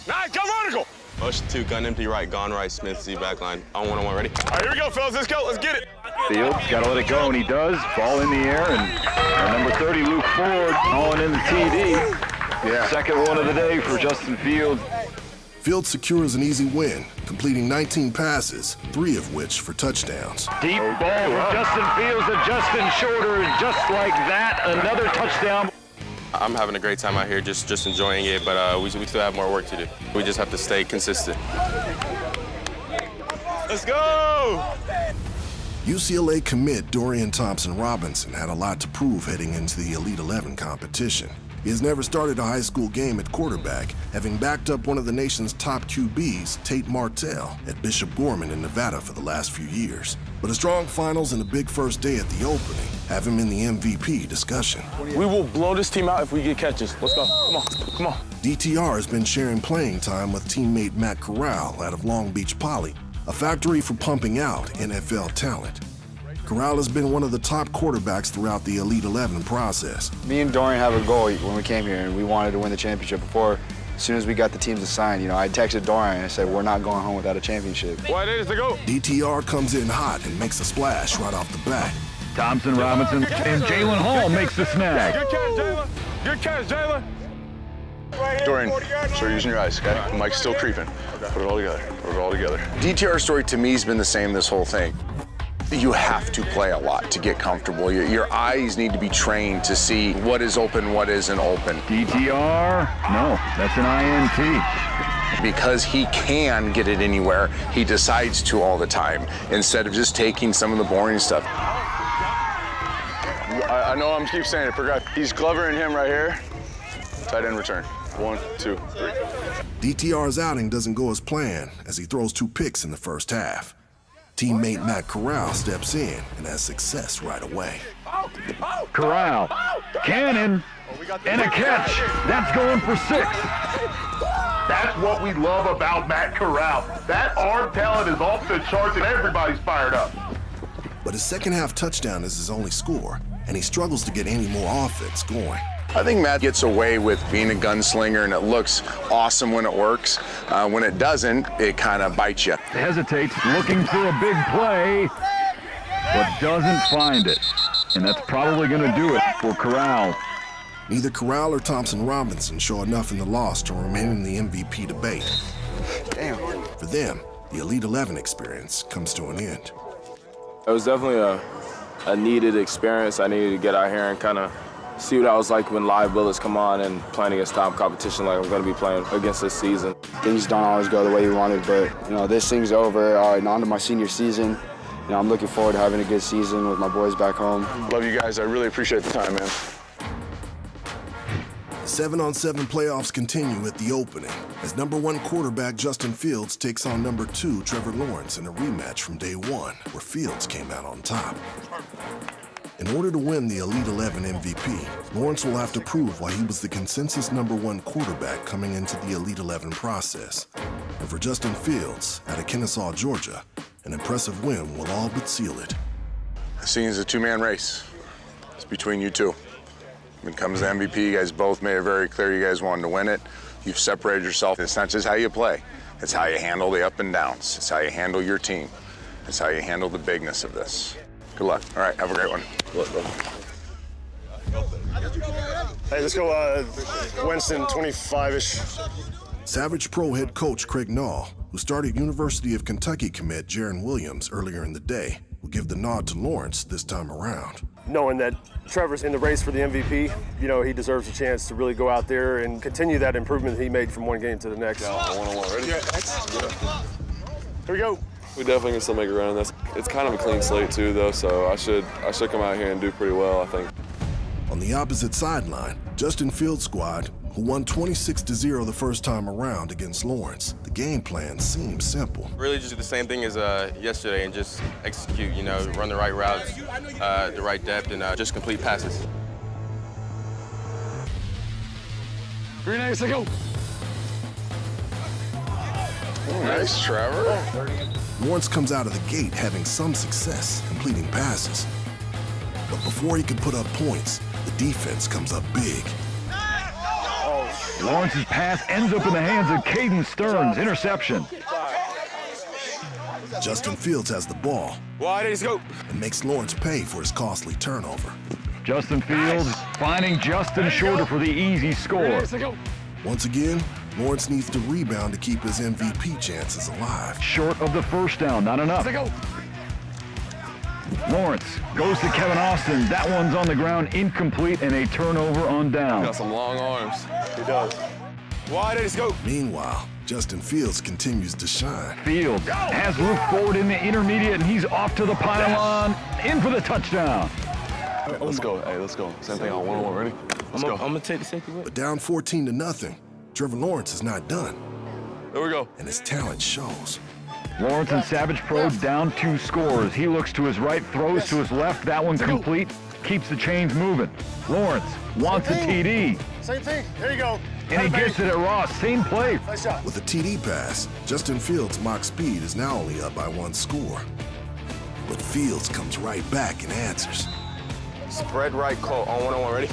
S4: Nice, go vertical.
S7: Motion 2, gun empty right, gone right, Smith, Z back line. On 1-on-1, ready?
S4: All right, here we go, fellas. Let's go. Let's get it.
S17: Fields got to let it go, and he does. Ball in the air, and our number 30, Luke Ford, hauling in the TD.
S1: Yeah.
S17: Second one of the day for Justin Fields.
S2: Fields secures an easy win, completing 19 passes, 3 of which for touchdowns.
S17: Deep ball for Justin Fields to Justin Shorter, and just like that, another touchdown.
S7: I'm having a great time out here, just enjoying it, but we still have more work to do. We just have to stay consistent.
S4: Let's go!
S2: UCLA commit Dorian Thompson-Robinson had a lot to prove heading into the Elite 11 competition. He has never started a high school game at quarterback, having backed up one of the nation's top QBs, Tate Martell, at Bishop Gorman in Nevada for the last few years. But a strong finals and a big first day at the opening have him in the MVP discussion.
S15: We will blow this team out if we get catches. Let's go. Come on. Come on.
S2: DTR has been sharing playing time with teammate Matt Corral out of Long Beach Poly, a factory for pumping out NFL talent. Corral has been one of the top quarterbacks throughout the Elite 11 process.
S3: Me and Dorian have a goal when we came here, and we wanted to win the championship before. As soon as we got the teams assigned, I texted Dorian and I said, we're not going home without a championship.
S15: What is to go?
S2: DTR comes in hot and makes a splash right off the bat.
S17: Thompson-Robinson and Jalen Hall makes the snag.
S15: Good catch, Jalen. Good catch, Jalen.
S18: Dorian, start using your eyes, okay? The mic's still creeping. Put it all together. Put it all together.
S9: DTR's story to me has been the same this whole thing. You have to play a lot to get comfortable. Your eyes need to be trained to see what is open, what isn't open.
S17: DTR? No, that's an INT.
S9: Because he can get it anywhere, he decides to all the time, instead of just taking some of the boring stuff.
S15: I know I'm keep saying it, forgot. He's Glover and him right here. Tight end return. 1, 2, 3.
S2: DTR's outing doesn't go as planned as he throws 2 picks in the first half. Teammate Matt Corral steps in and has success right away.
S17: Corral, cannon, and a catch. That's going for 6.
S1: That's what we love about Matt Corral. That arm talent is off the charts and everybody's fired up.
S2: But his second half touchdown is his only score, and he struggles to get any more offense going.
S9: I think Matt gets away with being a gunslinger, and it looks awesome when it works. When it doesn't, it kind of bites you.
S17: Hesitates, looking for a big play, but doesn't find it. And that's probably going to do it for Corral.
S2: Neither Corral or Thompson-Robinson show enough in the loss to remain in the MVP debate.
S3: Damn.
S2: For them, the Elite 11 experience comes to an end.
S7: It was definitely a needed experience. I needed to get out here and kind of see what I was like when live bullets come on and playing against top competition like I'm going to be playing against this season.
S3: Things don't always go the way you wanted, but this thing's over. All right, on to my senior season. I'm looking forward to having a good season with my boys back home.
S15: Love you guys. I really appreciate the time, man.
S2: 7-on-7 playoffs continue at the opening as #1 quarterback Justin Fields takes on #2 Trevor Lawrence in a rematch from day 1, where Fields came out on top. In order to win the Elite 11 MVP, Lawrence will have to prove why he was the consensus #1 quarterback coming into the Elite 11 process. And for Justin Fields, out of Kennesaw, Georgia, an impressive win will all but seal it.
S9: This thing is a 2-man race. It's between you two. When it comes to MVP, you guys both made it very clear you guys wanted to win it. You've separated yourself. It's not just how you play. It's how you handle the up and downs. It's how you handle your team. It's how you handle the bigness of this. Good luck. All right, have a great one.
S8: Hey, let's go Winston, 25-ish.
S2: Savage Pro head coach Craig Nall, who started University of Kentucky commit Jaron Williams earlier in the day, will give the nod to Lawrence this time around.
S8: Knowing that Trevor's in the race for the MVP, he deserves a chance to really go out there and continue that improvement he made from one game to the next.
S4: One-on-one, ready?
S8: Yeah. Here we go.
S5: We definitely can still make a run on this. It's kind of a clean slate too, though, so I should come out here and do pretty well, I think.
S2: On the opposite sideline, Justin Fields' squad, who won 26-0 the first time around against Lawrence, the game plan seems simple.
S11: Really just do the same thing as yesterday and just execute, run the right routes, the right depth, and just complete passes.
S15: Green Eggs, let's go.
S9: Nice, Trevor.
S2: Lawrence comes out of the gate having some success completing passes. But before he can put up points, the defense comes up big.
S17: Lawrence's pass ends up in the hands of Caden Stearns, interception.
S2: Justin Fields has the ball.
S15: Wide, let's go.
S2: And makes Lawrence pay for his costly turnover.
S17: Justin Fields finding Justin Shorter for the easy score.
S2: Once again, Lawrence needs to rebound to keep his MVP chances alive.
S17: Short of the first down, not enough. Lawrence goes to Kevin Austin. That one's on the ground, incomplete, and a turnover on down.
S5: Got some long arms.
S8: He does.
S2: Wide, let's go. Meanwhile, Justin Fields continues to shine.
S17: Fields has moved forward in the intermediate, and he's off to the pylon, in for the touchdown.
S5: Let's go. Hey, let's go. Same thing on one-on-one. Ready? Let's go.
S21: I'm gonna take the safety away.
S2: But down 14-0, Trevor Lawrence is not done.
S5: There we go.
S2: And his talent shows.
S17: Lawrence and Savage Pro down 2 scores. He looks to his right, throws to his left. That one complete. Keeps the chains moving. Lawrence wants a TD.
S8: Same thing. There you go.
S17: And he gets it at Ross. Same play.
S8: Nice shot.
S2: With a TD pass, Justin Fields' mock speed is now only up by 1 score. But Fields comes right back and answers.
S11: Spread right, close on one-on-one. Ready?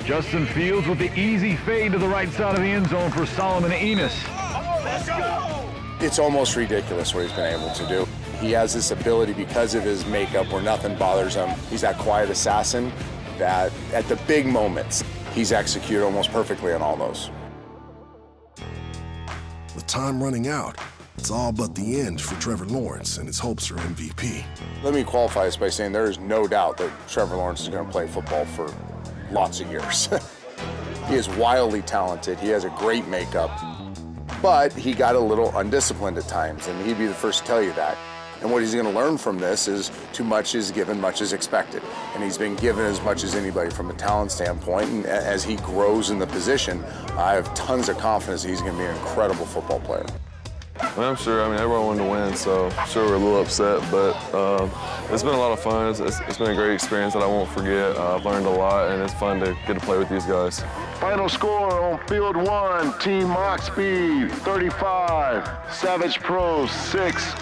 S17: Justin Fields with the easy fade to the right side of the end zone for Solomon Enos.
S15: It's almost ridiculous what he's been able to do. He has this ability because of his makeup where nothing bothers him. He's that quiet assassin that at the big moments, he's executed almost perfectly on all those.
S2: With time running out, it's all but the end for Trevor Lawrence and his hopes for MVP.
S15: Let me qualify this by saying there is no doubt that Trevor Lawrence is going to play football for lots of years. He is wildly talented. He has a great makeup, but he got a little undisciplined at times, and he'd be the first to tell you that. And what he's going to learn from this is too much is given, much is expected. And he's been given as much as anybody from a talent standpoint. And as he grows in the position, I have tons of confidence that he's going to be an incredible football player.
S5: I'm sure. I mean, everyone wanted to win, so I'm sure we're a little upset, but it's been a lot of fun. It's been a great experience that I won't forget. I've learned a lot, and it's fun to get to play with these guys.
S1: Final score on field 1, Team Mock Speed 35, Savage Pro 6.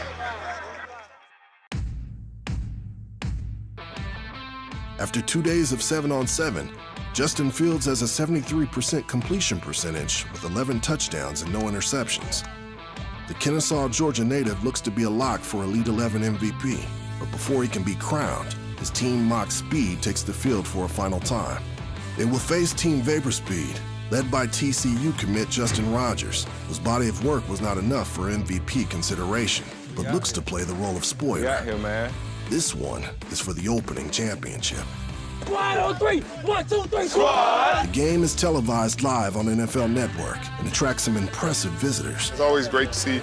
S2: After 2 days of 7-on-7, Justin Fields has a 73% completion percentage with 11 touchdowns and no interceptions. The Kennesaw, Georgia native looks to be a lock for Elite 11 MVP, but before he can be crowned, his team Mock Speed takes the field for a final time. They will face Team Vapor Speed, led by TCU commit Justin Rogers, whose body of work was not enough for MVP consideration, but looks to play the role of spoiler.
S11: Got him, man.
S2: This one is for the opening championship.
S12: Squad on 3, 1, 2, 3, squad!
S2: The game is televised live on NFL Network and attracts some impressive visitors.
S14: It's always great to see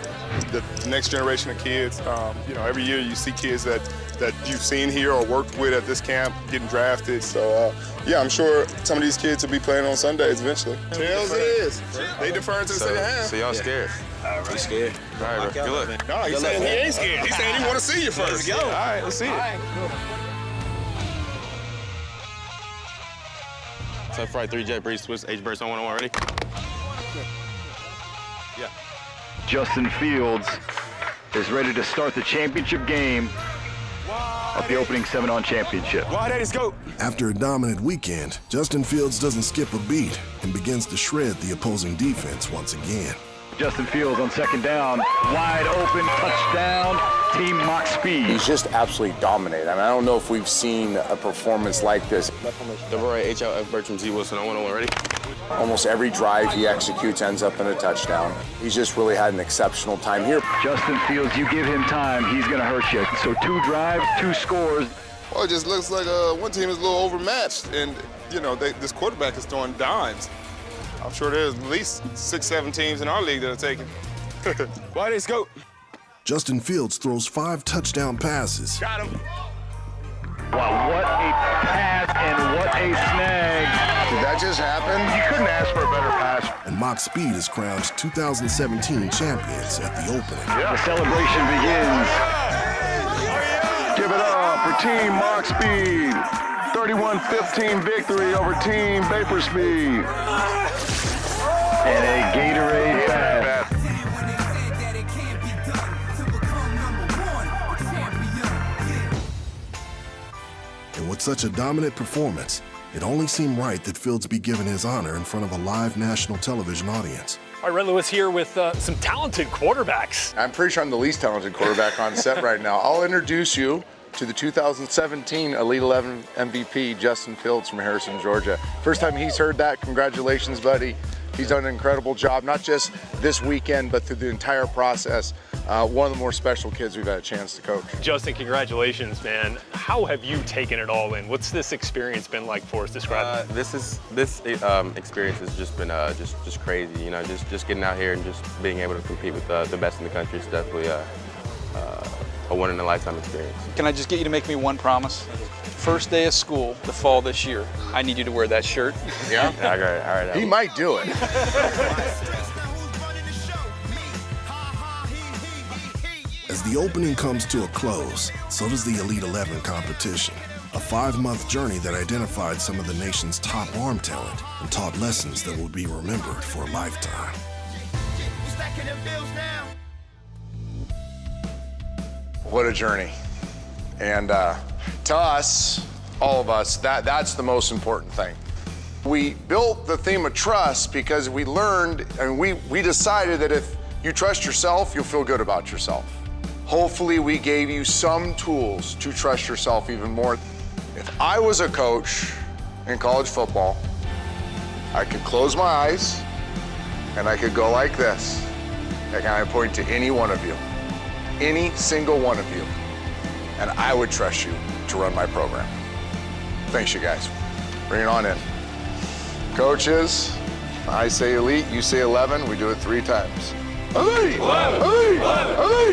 S14: the next generation of kids. Every year you see kids that you've seen here or worked with at this camp getting drafted. So, I'm sure some of these kids will be playing on Sundays eventually. Tails it is. They defer to the second half.
S11: So y'all scared?
S14: All right.
S11: You scared? All right, bro. Good luck.
S14: No, he's saying he ain't scared. He's saying he want to see you first.
S11: Let's go. All right, let's see it. Tough right, 3 jet breeze, twist, H burst on 1-on-1, ready? Yeah.
S17: Justin Fields is ready to start the championship game of the opening 7-on championship.
S14: Let's go.
S2: After a dominant weekend, Justin Fields doesn't skip a beat and begins to shred the opposing defense once again.
S17: Justin Fields on second down, wide open, touchdown, Team Mock Speed.
S15: He's just absolutely dominating. I mean, I don't know if we've seen a performance like this.
S11: Double right, HLF Bertram Z Wilson on 1-on-1, ready?
S15: Almost every drive he executes ends up in a touchdown. He's just really had an exceptional time here.
S17: Justin Fields, you give him time, he's going to hurt you. So 2 drives, 2 scores.
S14: Well, it just looks like one team is a little overmatched, and this quarterback is throwing dimes. I'm sure there's at least 6-7 teams in our league that are taking. Let's go.
S2: Justin Fields throws 5 touchdown passes.
S14: Got him.
S17: Wow, what a pass and what a snag.
S9: Did that just happen?
S1: You couldn't ask for a better pass.
S2: And Mock Speed is crowned 2017 champions at the opening.
S17: The celebration begins.
S1: Give it up for Team Mock Speed. 31-15 victory over Team Vapor Speed.
S17: And a Gatorade pass.
S2: And with such a dominant performance, it only seemed right that Fields be given his honor in front of a live national television audience.
S13: All right, Red Lewis here with some talented quarterbacks.
S9: I'm pretty sure I'm the least talented quarterback on set right now. I'll introduce you to the 2017 Elite 11 MVP, Justin Fields from Harrison, Georgia. First time he's heard that, congratulations, buddy. He's done an incredible job, not just this weekend, but through the entire process.
S15: One of the more special kids we've had a chance to coach.
S13: Justin, congratulations, man. How have you taken it all in? What's this experience been like for us? Describe it.
S11: This experience has just been just crazy. You know, just getting out here and just being able to compete with the best in the country is definitely a one in a lifetime experience.
S19: Can I just get you to make me one promise? First day of school, the fall this year, I need you to wear that shirt.
S15: Yeah?
S11: All right.
S15: He might do it.
S2: As the opening comes to a close, so does the Elite 11 competition. A 5-month journey that identified some of the nation's top arm talent and taught lessons that will be remembered for a lifetime.
S15: What a journey. And to us, all of us, that's the most important thing. We built the theme of trust because we learned and we decided that if you trust yourself, you'll feel good about yourself. Hopefully we gave you some tools to trust yourself even more. If I was a coach in college football, I could close my eyes and I could go like this. And I point to any one of you, any single one of you, and I would trust you to run my program. Thanks, you guys. Bring it on in. Coaches, I say elite, you say 11, we do it 3 times. Elite! 11! Elite! 11! Elite!